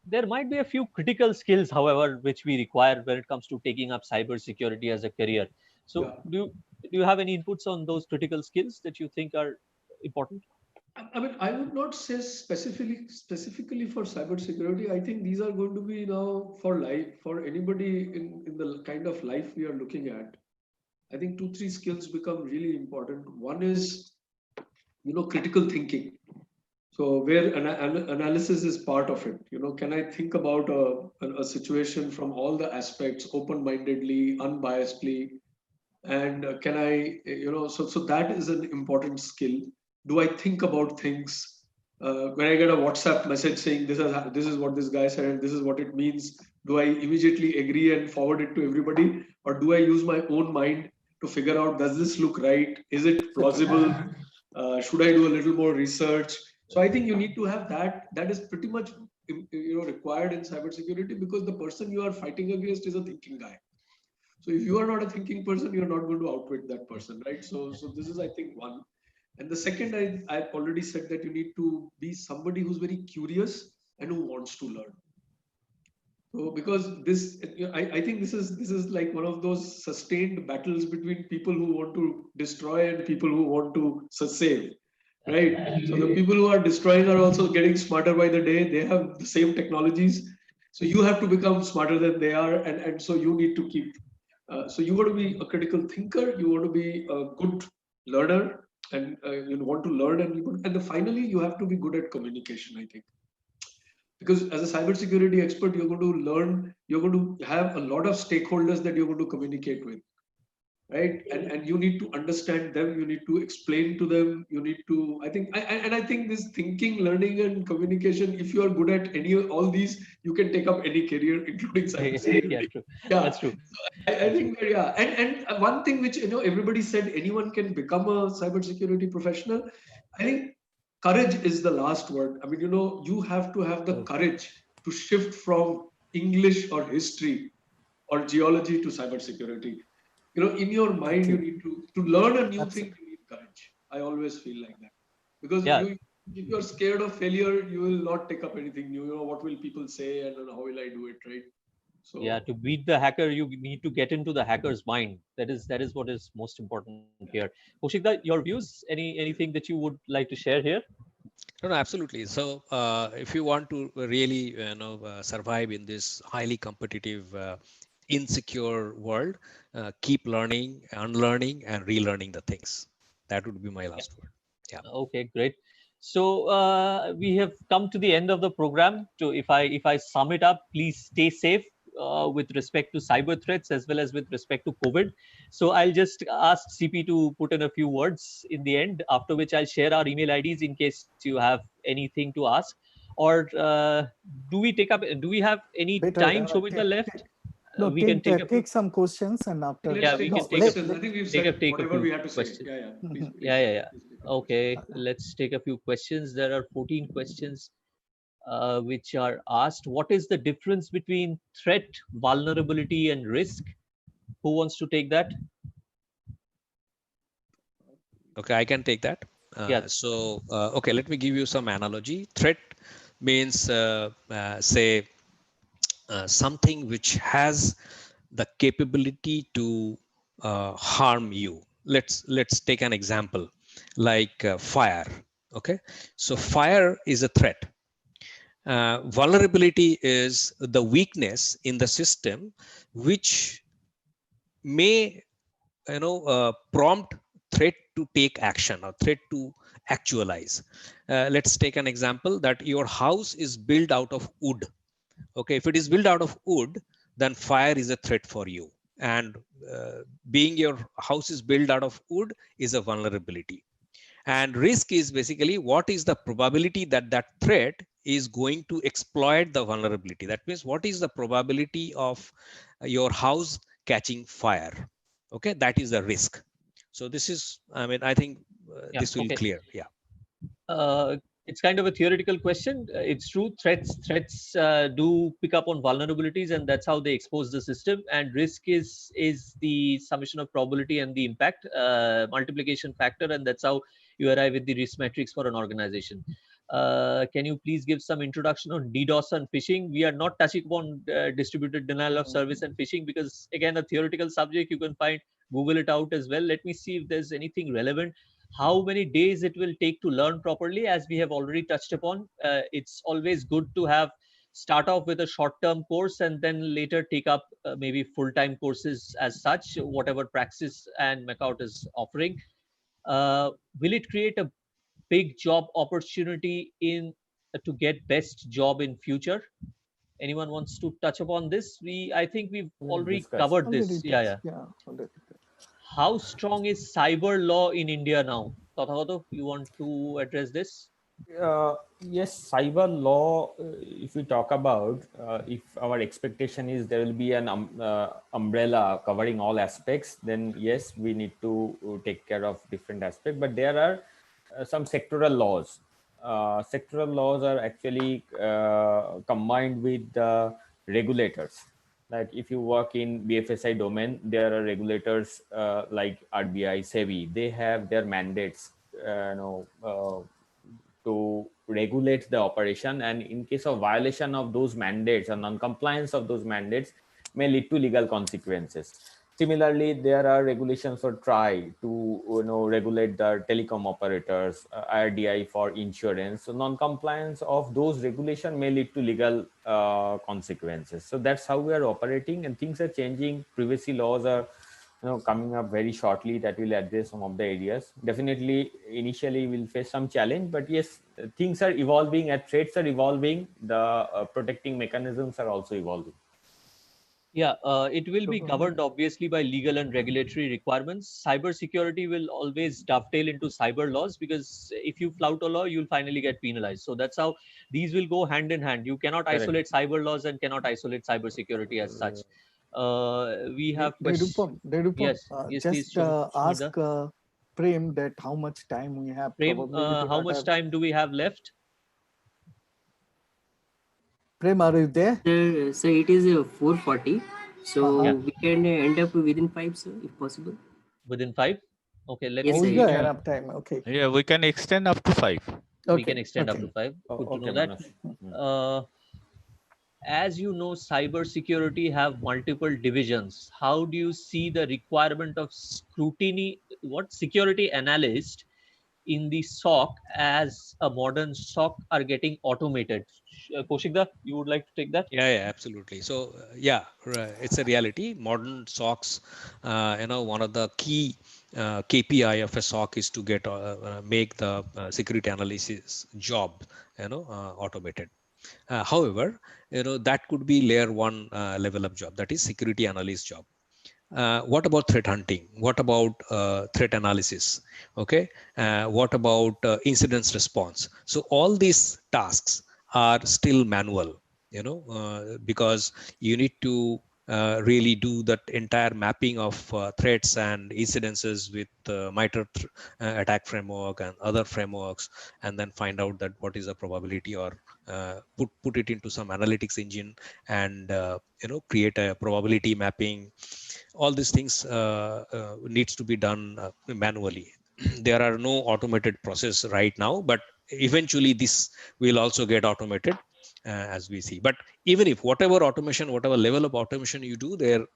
there might be a few critical skills, however, which we require when it comes to taking up cybersecurity as a career. So, Yeah. do you have any inputs on those critical skills that you think are important? I mean, I would not say specifically for cybersecurity. I think these are going to be now for life, for anybody in the kind of life we are looking at. I think two, three skills become really important. One is, critical thinking. So where analysis is part of it. Can I think about a situation from all the aspects, open-mindedly, unbiasedly, and can I, so that is an important skill. Do I think about things? When I get a WhatsApp message saying this is what this guy said and this is what it means, do I immediately agree and forward it to everybody, or do I use my own mind to figure out, does this look right? Is it plausible? Should I do a little more research? So I think you need to have that. That is pretty much required in cybersecurity, because the person you are fighting against is a thinking guy. So if you are not a thinking person, you're not going to outwit that person, right? So this is, I think, one. And the second, I've already said that you need to be somebody who's very curious and who wants to learn. So because this, I think this is like one of those sustained battles between people who want to destroy and people who want to save, right? So the people who are destroying are also getting smarter by the day. They have the same technologies, so you have to become smarter than they are, and so you need to keep. So you want to be a critical thinker. You want to be a good learner, and you want to learn, and finally you have to be good at communication, I think, because as a cybersecurity expert, you're going to learn, you're going to have a lot of stakeholders that you're going to communicate with, right? And you need to understand them, you need to explain to them, you need to, I think this thinking, learning, and communication, if you are good at all these, you can take up any career, including cybersecurity. Yeah, true. Yeah, That's true. I think that, yeah, and one thing which everybody said anyone can become a cybersecurity professional. I think courage is the last word. I mean, you have to have the courage to shift from English or history or geology to cybersecurity. In your mind, you Exactly. need to learn a new That's thing. You need courage. I always feel like that, because Yeah, if you're scared of failure, you will not take up anything new. What will people say, and how will I do it, right? yeah. So To beat the hacker, you need to get into the hacker's mind. That is what is most important here. Kaushikda, your views? Anything that you would like to share here? No, no, absolutely. So, if you want to really, survive in this highly competitive, insecure world, keep learning, unlearning, and relearning the things. That would be my last word. Yeah. Okay, great. So we have come to the end of the program. To if I sum it up, please stay safe with respect to cyber threats as well as with respect to COVID. So I'll just ask CP to put in a few words in the end. After which I'll share our email IDs in case you have anything to ask. Or do we have any better. time, Shobita, left? No, We can take a few. take some questions, and after let's Yeah, take we these can no take a questions. I think we've take a said take a whatever few we had to say. questions. Yeah, yeah. Please, Yeah, please, yeah, yeah. please take up questions. Okay, let's take a few questions. There are 14 questions which are asked. What is the difference between threat, vulnerability, and risk? Who wants to take that? Okay, I can take that. Yeah, Okay, let me give you some analogy. Threat means, say, something which has the capability to harm you. Let's take an example like fire. Okay, so fire is a threat. Vulnerability is the weakness in the system which may prompt threat to take action or threat to actualize. Let's take an example that your house is built out of wood. Okay, if it is built out of wood, then fire is a threat for you, and being your house is built out of wood is a vulnerability. And risk is basically what is the probability that that threat is going to exploit the vulnerability. That means what is the probability of your house catching fire. Okay, that is the risk. So this is, I mean, I think yeah. this will Okay. clear. Yeah. It's kind of a theoretical question. It's true. Threats do pick up on vulnerabilities, and that's how they expose the system. And risk is the summation of probability and the impact multiplication factor, and that's how you arrive at the risk matrix for an organization. Can you please give some introduction on DDoS and phishing? We are not touching upon distributed denial of service and phishing because, again, a theoretical subject. You can Google it out as well. Let me see if there's anything relevant. How many days it will take to learn properly, as we have already touched upon. It's always good to have start off with a short-term course and then later take up maybe full-time courses as such, whatever Praxis and MAKAUT is offering. Will it create a big job opportunity in to get best job in future? Anyone wants to touch upon this? I think we've We'll already discuss. covered already this. Yeah, touched. yeah. Yeah, already. How strong is cyber law in India now? Tathagato, you want to address this? Yes, cyber law, if we talk about, if our expectation is there will be an umbrella covering all aspects, then yes, we need to take care of different aspects. But there are some sectoral laws. Sectoral laws are actually combined with the regulators. Like if you work in BFSI domain, there are regulators like RBI, SEBI. They have their mandates to regulate the operation, and in case of violation of those mandates or non-compliance of those mandates may lead to legal consequences. Similarly, there are regulations for TRI to regulate the telecom operators, RDI for insurance. So non-compliance of those regulations may lead to legal consequences. So that's how we are operating, and things are changing. Privacy laws are coming up very shortly that will address some of the areas. Definitely, initially we'll face some challenge, but yes, things are evolving and threats are evolving. The protecting mechanisms are also evolving. Yeah, it will be governed obviously by legal and regulatory requirements. Cybersecurity will always dovetail into cyber laws, because if you flout a law, you'll finally get penalized. So that's how these will go hand in hand. You cannot isolate cyber laws and cannot isolate cybersecurity as such. We have questions. Dedupam, Yes, yes, please, just ask Shumida. Prem that how much time we have. Prem, Probably we do how not much have. time do we have left? Prem, are you there? So it is 4:40. So Yeah, we can end up within 5, sir, if possible. within 5. Okay, let's Yes, Oh, sir. we see. got Yeah. enough time. Okay. Yeah, we can extend up to 5. We can Okay. extend up Okay. to 5. Good to Okay, know that. Manoj. As you know, cybersecurity have multiple divisions. How do you see the requirement of scrutiny, what security analyst in the SOC as a modern SOC are getting automated? Kaushikda, you would like to take that? Yeah, absolutely. So it's a reality. Modern SOCs, one of the key KPI of a SOC is to make the security analysis job, automated. However, that could be layer 1 level of job, that is security analyst job. What about threat hunting? What about threat analysis? Okay. What about incidents response? So all these tasks are still manual, because you need to really do that entire mapping of threats and incidences with MITRE attack framework and other frameworks, and then find out that what is the probability, or put it into some analytics engine and create a probability mapping. All these things needs to be done manually. There are no automated process right now, but eventually this will also get automated, as we see. But even if whatever level of automation you do, there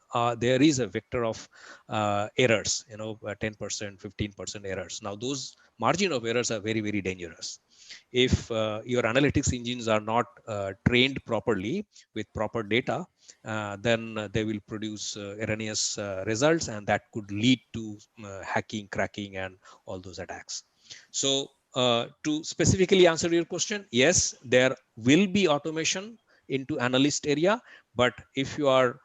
is a vector of errors, 10%, 15% errors. Now those margin of errors are very, very dangerous. If your analytics engines are not trained properly with proper data, then they will produce erroneous results, and that could lead to hacking, cracking, and all those attacks. So to specifically answer your question, yes, there will be automation into analyst area, but if you are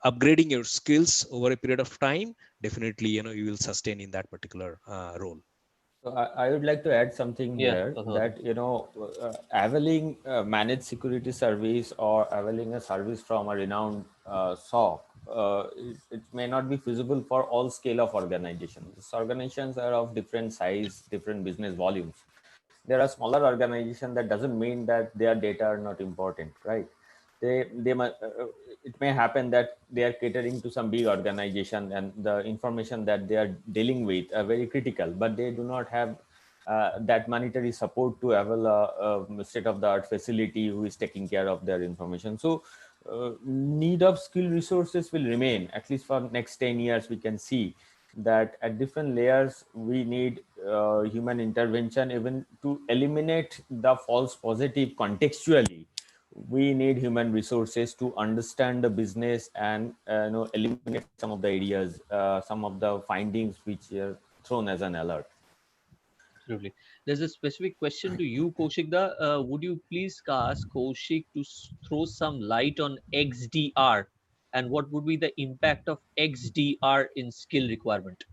upgrading your skills over a period of time, definitely you will sustain in that particular role. So I would like to add something Yeah. here that availing managed security service or availing a service from a renowned SOC, it may not be feasible for all scale of organizations. These organizations are of different size, different business volumes. There are smaller organizations. That doesn't mean that their data are not important, right? They might, it may happen that they are catering to some big organization, and the information that they are dealing with are very critical, but they do not have that monetary support to have a state-of-the-art facility who is taking care of their information. So need of skilled resources will remain, at least for next 10 years. We can see that at different layers we need human intervention, even to eliminate the false positive contextually. We need human resources to understand the business and eliminate some of the areas, some of the findings which are thrown as an alert. Absolutely. There's a specific question to you, Kaushikda. Would you please ask Kaushik to throw some light on XDR, and what would be the impact of XDR in skill requirement?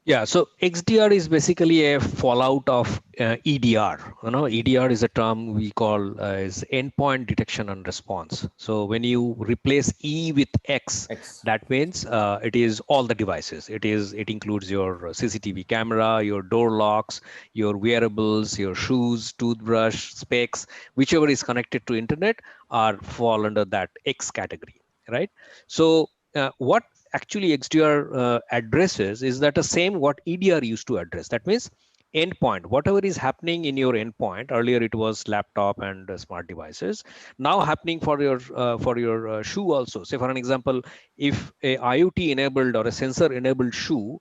Yeah, so XDR is basically a fallout of EDR. EDR is a term we call is endpoint detection and response. So when you replace E with X, that means it is all the devices. It includes your CCTV camera, your door locks, your wearables, your shoes, toothbrush, specs, whichever is connected to internet are fall under that X category, right? So what actually XDR addresses is that the same what EDR used to address. That means endpoint, whatever is happening in your endpoint. Earlier it was laptop and smart devices, now happening for your shoe also. Say for an example, if a IoT enabled or a sensor enabled shoe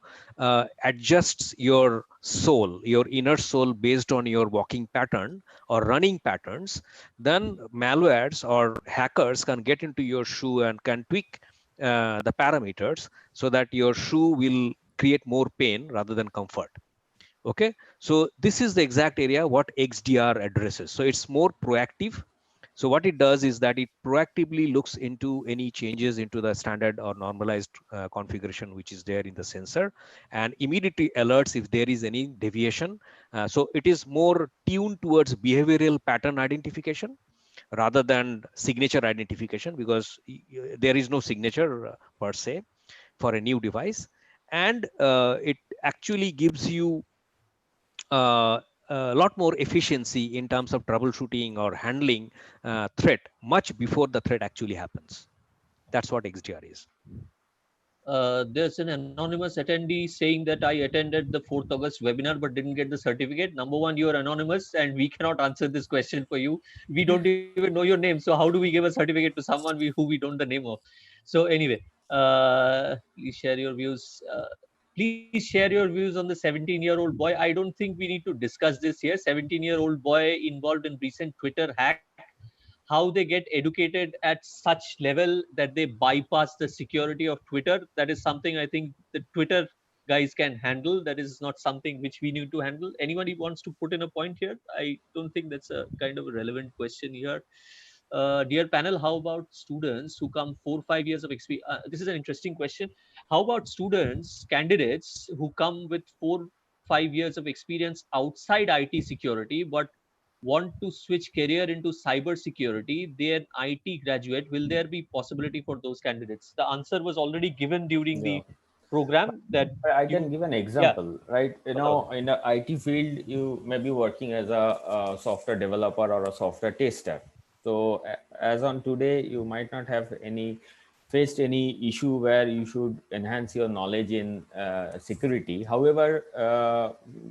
adjusts your sole, your inner sole, based on your walking pattern or running patterns, then malwares or hackers can get into your shoe and can tweak the parameters so that your shoe will create more pain rather than comfort. Okay, so this is the exact area what XDR addresses. So it's more proactive. So what it does is that it proactively looks into any changes into the standard or normalized configuration which is there in the sensor, and immediately alerts if there is any deviation. So it is more tuned towards behavioral pattern identification rather than signature identification, because there is no signature per se for a new device. And it actually gives you a lot more efficiency in terms of troubleshooting or handling threat much before the threat actually happens. That's what XDR is. There's an anonymous attendee saying that I attended the 4th August webinar but didn't get the certificate. Number one, you're anonymous and we cannot answer this question for you. We don't even know your name. So how do we give a certificate to someone who we don't the name of? So anyway, please share your views. Please share your views on the 17-year-old boy. I don't think we need to discuss this here. 17-year-old boy involved in recent Twitter hack, how they get educated at such level that they bypass the security of Twitter. That is something I think the Twitter guys can handle. That is not something which we need to handle. Anybody wants to put in a point here? I don't think that's a kind of a relevant question here. Dear panel, how about students who come 4 or 5 years of experience? This is an interesting question. How about students, candidates who come with 4 or 5 years of experience outside IT security, but want to switch career into cyber security? They're IT graduate. Will there be possibility for those candidates? The answer was already given during Yeah. the program that I can you, give an yeah, example, right? You know, in the IT field, you may be working as a software developer or a software tester. So as on today, you might not have faced any issue where you should enhance your knowledge in security. However,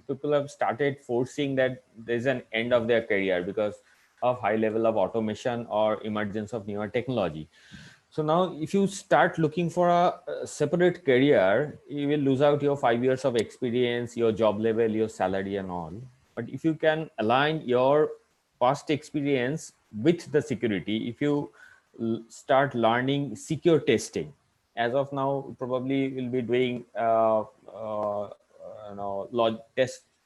people have started forcing that there's an end of their career because of high level of automation or emergence of newer technology. So now, if you start looking for a separate career, you will lose out your 5 years of experience, your job level, your salary, and all. But if you can align your past experience with the security, if you start learning secure testing, as of now, probably will be doing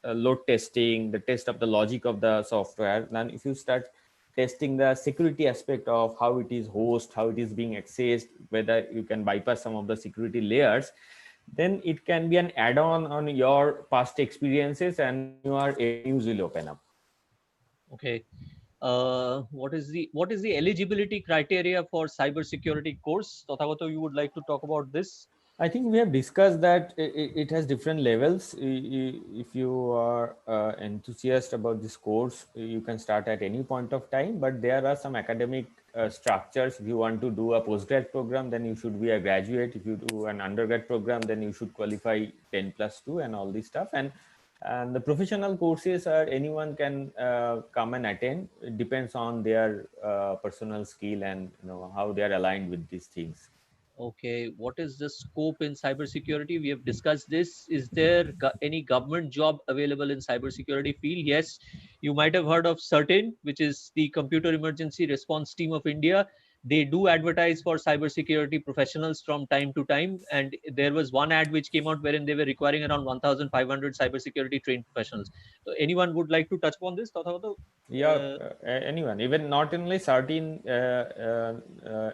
load testing, the test of the logic of the software. Then, if you start testing the security aspect of how it is host, how it is being accessed, whether you can bypass some of the security layers, then it can be an add-on on your past experiences and newer avenues will open up. okay. What is the eligibility criteria for cybersecurity course? Tathagata, you would like to talk about this? I think we have discussed that it has different levels. If you are enthusiast about this course, you can start at any point of time, but there are some academic structures. If you want to do a postgrad program, then you should be a graduate. If you do an undergrad program, then you should qualify 10+2 and all this stuff. And the professional courses are anyone can come and attend. It depends on their personal skill and how they are aligned with these things. Okay, what is the scope in cybersecurity? We have discussed this. Is there any government job available in cybersecurity field? Yes, you might have heard of CERTIN, which is the Computer Emergency Response Team of India. They do advertise for cybersecurity professionals from time to time, and there was one ad which came out wherein they were requiring around 1,500 cybersecurity trained professionals. So anyone would like to touch upon this? Yeah, anyone, even not only certain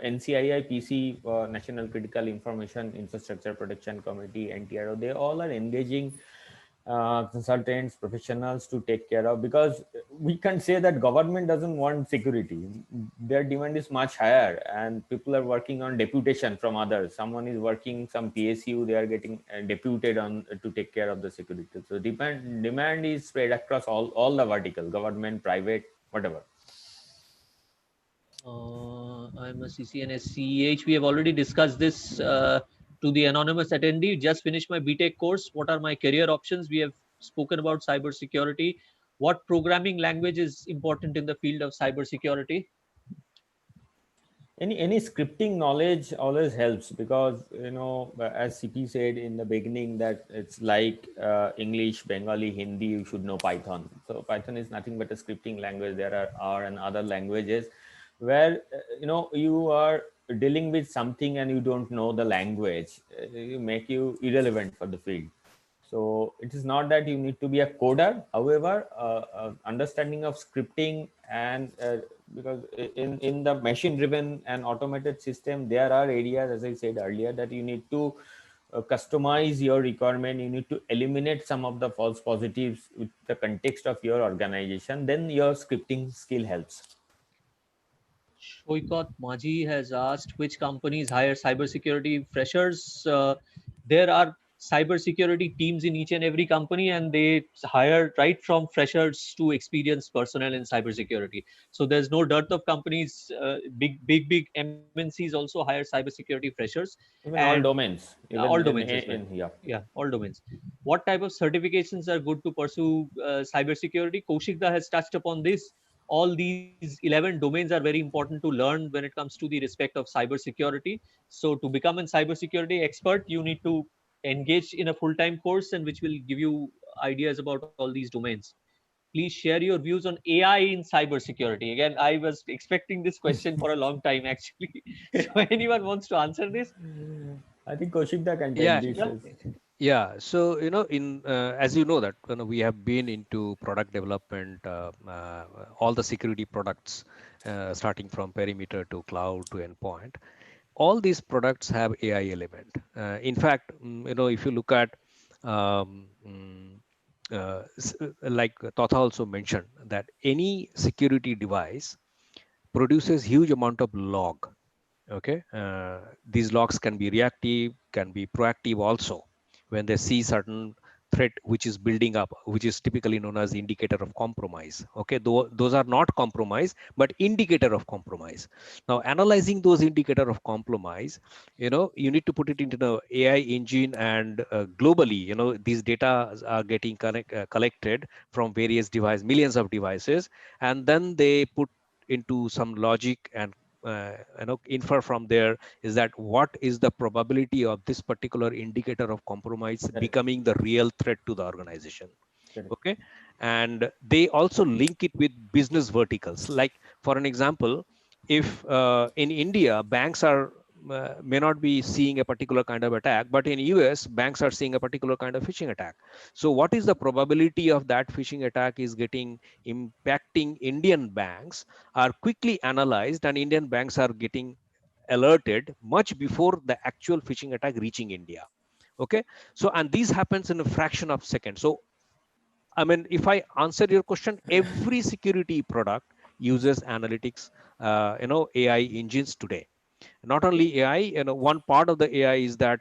NCII, PC, National Critical Information Infrastructure Protection Committee, NTRO, they all are engaging consultants, professionals to take care of, because we can't say that government doesn't want security. Their demand is much higher and people are working on deputation from others. Someone is working some PSU, they are getting deputed on to take care of the security. So demand is spread across all the vertical, government, private, whatever. I'm a CCNS CEH. We have already discussed this to the anonymous attendee. Just finished my BTech course. What are my career options? We have spoken about cybersecurity. What programming language is important in the field of cybersecurity? Any scripting knowledge always helps, because as CP said in the beginning, that it's like English, Bengali, Hindi, you should know Python. So Python is nothing but a scripting language. There are R and other languages where you are dealing with something and you don't know the language, you make you irrelevant for the field. So it is not that you need to be a coder. However, understanding of scripting, and because in the machine driven and automated system, there are areas, as I said earlier, that you need to customize your requirement. You need to eliminate some of the false positives with the context of your organization. Then your scripting skill helps. Shoykot Maji has asked which companies hire cybersecurity freshers. There are cybersecurity teams in each and every company, and they hire right from freshers to experienced personnel in cybersecurity. So there's no dearth of companies. Big MNCs also hire cybersecurity freshers, Even and all domains, all even domains as well. yeah. Yeah, all domains. What type of certifications are good to pursue cybersecurity? Kaushikda has touched upon this. All these 11 domains are very important to learn when it comes to the respect of cybersecurity. So to become a cybersecurity expert, you need to engage in a full-time course, and which will give you ideas about all these domains. Please share your views on AI in cybersecurity. Again, I was expecting this question for a long time, actually. So anyone wants to answer this? I think Kaushikda can take Yeah, this. yeah. So in as you know that we have been into product development, all the security products, starting from perimeter to cloud to endpoint. All these products have AI element. In fact, if you look at like Tata also mentioned, that any security device produces huge amount of log. Okay, these logs can be reactive, can be proactive also, when they see certain threat which is building up, which is typically known as indicator of compromise. Okay, those are not compromise but indicator of compromise. Now analyzing those indicator of compromise, you need to put it into the AI engine, and globally, these data are getting collected from various devices, millions of devices, and then they put into some logic and infer from there is that what is the probability of this particular indicator of compromise Correct. becoming the real threat to the organization. Correct. Okay, and they also link it with business verticals. Like for an example, if in India banks are may not be seeing a particular kind of attack, but in US banks are seeing a particular kind of phishing attack. So what is the probability of that phishing attack is getting impacting Indian banks are quickly analyzed, and Indian banks are getting alerted much before the actual phishing attack reaching India. Okay, so and these happens in a fraction of second. So I mean, if I answer your question, every security product uses analytics, AI engines today. Not only AI, one part of the AI is that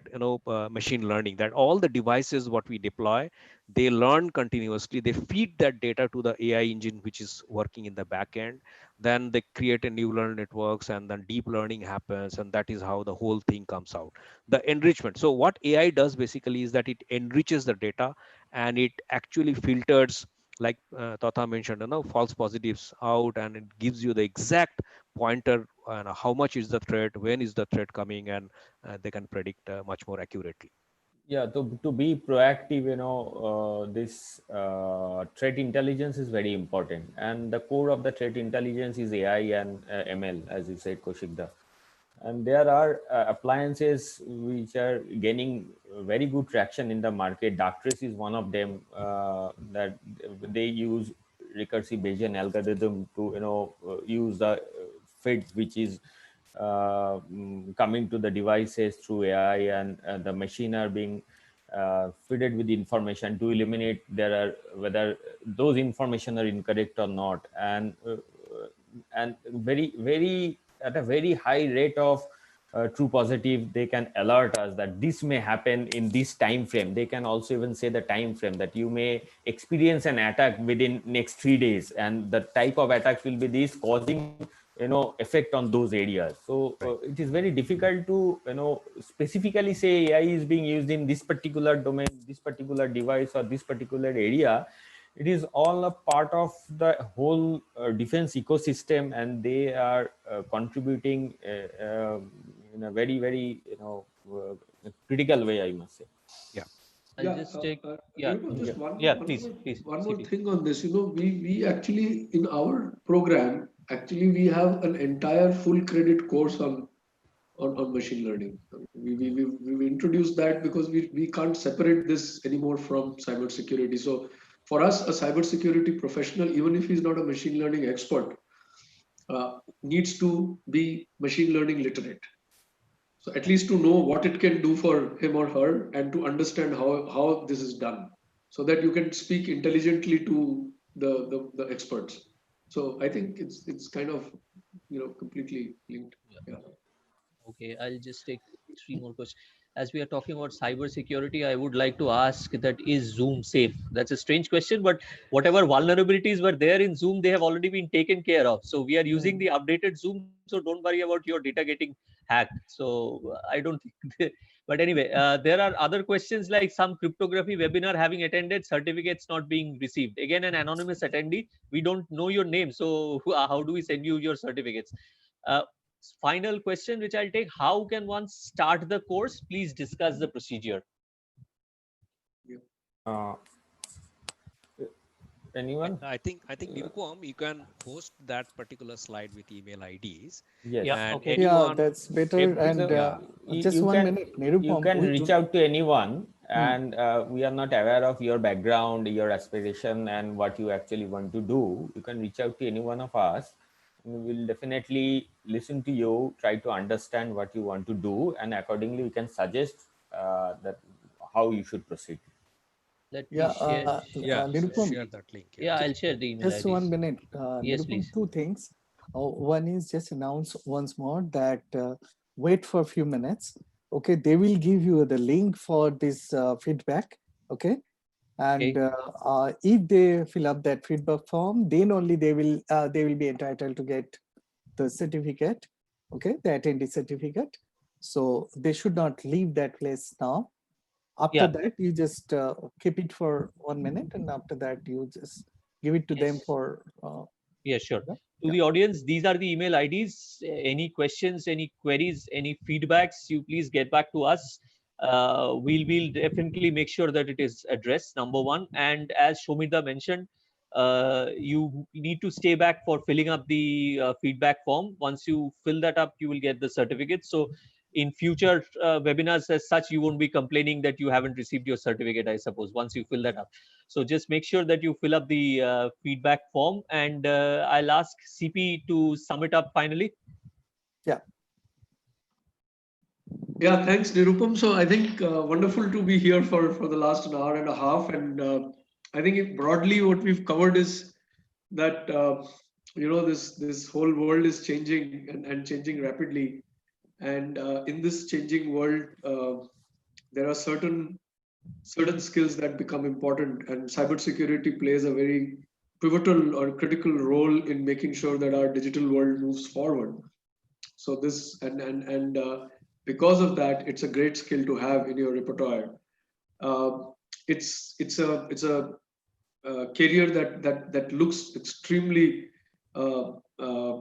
machine learning, that all the devices what we deploy, they learn continuously, they feed that data to the AI engine which is working in the back end, then they create a neural networks, and then deep learning happens, and that is how the whole thing comes out, the enrichment. So what AI does basically is that it enriches the data, and it actually filters, like Tata mentioned, false positives out, and it gives you the exact pointer and how much is the threat, when is the threat coming, and they can predict much more accurately. Yeah, to be proactive, this threat intelligence is very important, and the core of the threat intelligence is AI and ML, as you said, Kaushikda. And there are appliances which are gaining very good traction in the market. Darktrace is one of them, that they use recursive Bayesian algorithm to use the feed which is coming to the devices through AI, and the machine are being fed with information to eliminate there are whether those information are incorrect or not, and very at a very high rate of true positive, they can alert us that this may happen in this time frame. They can also even say the time frame that you may experience an attack within next 3 days, and the type of attack will be this, causing effect on those areas. So it is very difficult to specifically say AI is being used in this particular domain, this particular device, or this particular area. It is all a part of the whole defense ecosystem, and they are contributing in a very, very critical way, I must say. Yeah. I'll just take, Nirupam, just please, one more CP. thing on this. We actually in our program actually we have an entire full credit course on machine learning. We've introduced that because we can't separate this anymore from cybersecurity. So for us, a cybersecurity professional, even if he's not a machine learning expert, needs to be machine learning literate. So at least to know what it can do for him or her, and to understand how this is done, so that you can speak intelligently to the experts. So I think it's kind of completely linked. Yeah. Okay, I'll just take three more questions. As we are talking about cyber security, I would like to ask that is Zoom safe? That's a strange question, but whatever vulnerabilities were there in Zoom, they have already been taken care of. So we are using the updated Zoom, so don't worry about your data getting hacked. So I don't think. But anyway, there are other questions like some cryptography webinar having attended, certificates not being received. Again, an anonymous attendee. We don't know your name, so how do we send you your certificates? Final question which I'll take: how can one start the course? Please discuss the procedure. Uh, anyone? I think Nirupam, you can post that particular slide with email IDs. Yes. Yeah. And Okay. anyone, Yeah, that's better. And just you 1 can, minute, you Nirupam. can reach out to anyone, and we are not aware of your background, your aspiration, and what you actually want to do. You can reach out to any one of us. We will definitely listen to you, try to understand what you want to do, and accordingly we can suggest that how you should proceed. Let me Yeah, share. Nirupam, share that link. Yeah. Yeah, I'll share the email just 1 IDs. minute. Yes, Nirupam, please. two things. One is just announce once more that wait for a few minutes. Okay, they will give you the link for this feedback. Okay, and Okay. if they fill up that feedback form, then only they will be entitled to get the certificate. Okay, the attendee certificate. So they should not leave that place now. After Yeah. that, you just keep it for 1 minute, and after that, you just give it to them Yes. for. Yeah, sure. Yeah. To the audience, these are the email IDs. Any questions, any queries, any feedbacks, you please get back to us. We'll definitely make sure that it is addressed, number one. And as Shomita mentioned, you need to stay back for filling up the feedback form. Once you fill that up, you will get the certificate. So in future webinars as such, you won't be complaining that you haven't received your certificate, I suppose, once you fill that up. So just make sure that you fill up the feedback form, and I'll ask CP to sum it up finally. Yeah. Yeah, thanks, Nirupam. So I think wonderful to be here for the last an hour and a half. And I think broadly what we've covered is that, this whole world is changing and changing rapidly. And in this changing world, there are certain skills that become important. And cybersecurity plays a very pivotal or critical role in making sure that our digital world moves forward. So this and because of that, it's a great skill to have in your repertoire. It's a career that looks extremely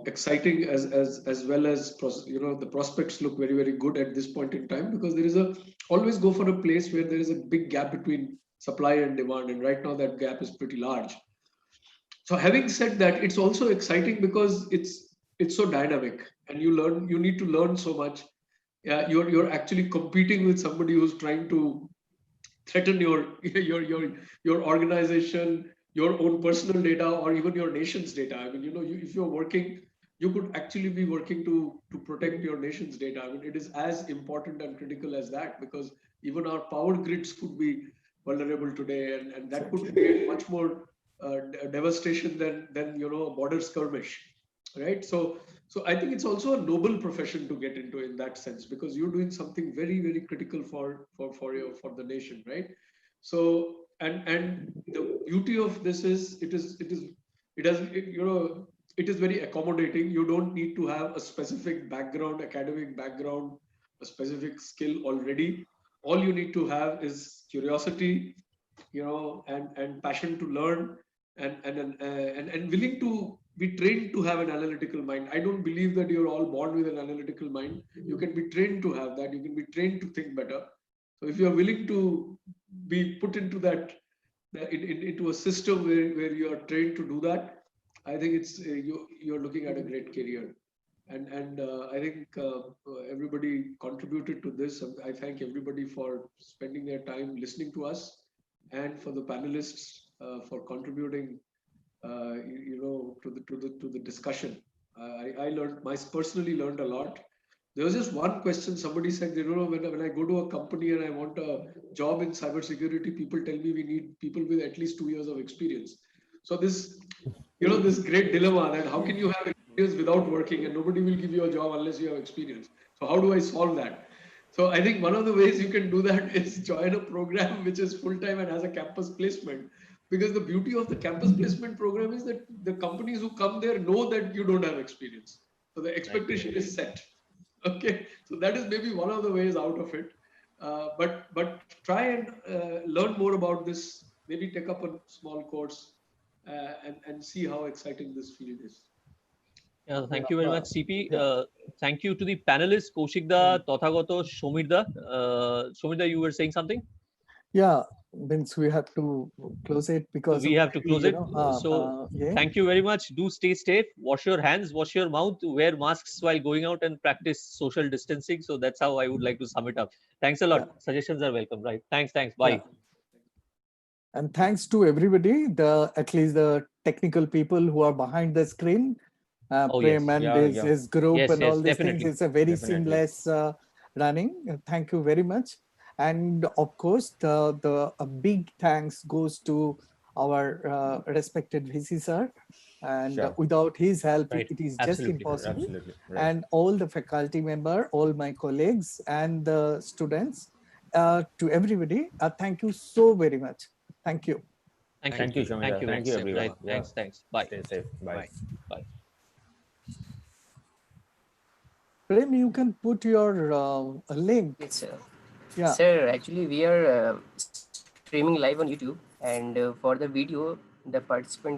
exciting, as well as the prospects look very, very good at this point in time, because there is always go for a place where there is a big gap between supply and demand, and right now that gap is pretty large. So having said that, it's also exciting because it's so dynamic, and you need to learn so much. Yeah, you're actually competing with somebody who's trying to threaten your your organization, your own personal data, or even your nation's data. I mean, if you're working, you could actually be working to protect your nation's data. I mean, it is as important and critical as that, because even our power grids could be vulnerable today, and that could create much more devastation than a border skirmish, right? So I think it's also a noble profession to get into in that sense, because you're doing something very, very critical for the nation, right? So and the beauty of this is it has it is very accommodating. You don't need to have a specific background, academic background, a specific skill already. All you need to have is curiosity, and passion to learn, and willing to be trained to have an analytical mind. I don't believe that you're all born with an analytical mind. You can be trained to have that. You can be trained to think better. So if you're willing to be put into into a system where you are trained to do that, I think it's you're looking at a great career. And I think everybody contributed to this. I thank everybody for spending their time listening to us, and for the panelists for contributing, to the discussion. I personally learned a lot. There was just one question. Somebody said, when I go to a company and I want a job in cybersecurity, people tell me we need people with at least 2 years of experience. So this great dilemma, that how can you have experience without working, and nobody will give you a job unless you have experience. So how do I solve that? So I think one of the ways you can do that is join a program which is full-time and has a campus placement. Because the beauty of the campus placement program is that the companies who come there know that you don't have experience. So the expectation is set. Okay, so that is maybe one of the ways out of it. But try and learn more about this. Maybe take up a small course and see how exciting this field is. Yeah, thank you very much, CP. Thank you to the panelists, Kaushikda, Tathagato, Shomirda. Shomirda, you were saying something? Yeah, means we have to close it because we have to close it. Yeah. Thank you very much. Do stay safe. Wash your hands, wash your mouth, wear masks while going out, and practice social distancing. So that's how I would like to sum it up. Thanks a lot. Yeah. Suggestions are welcome. Right. Thanks. Bye. Yeah. And thanks to everybody, at least the technical people who are behind the screen. Prem and his group and all these things. It's a very seamless running. Thank you very much. And of course, a big thanks goes to our respected VC sir. And without his help, it is just impossible. Absolutely. Right. And all the faculty member, all my colleagues and the students, to everybody, thank you so very much. Thank you. Thank you, Shomida. Thank you, everyone. Right. Thanks. Bye. Stay safe. Bye. Prem, you can put your link. Yes, sir. Yeah. Sir, actually, we are streaming live on YouTube, and for the video, the participant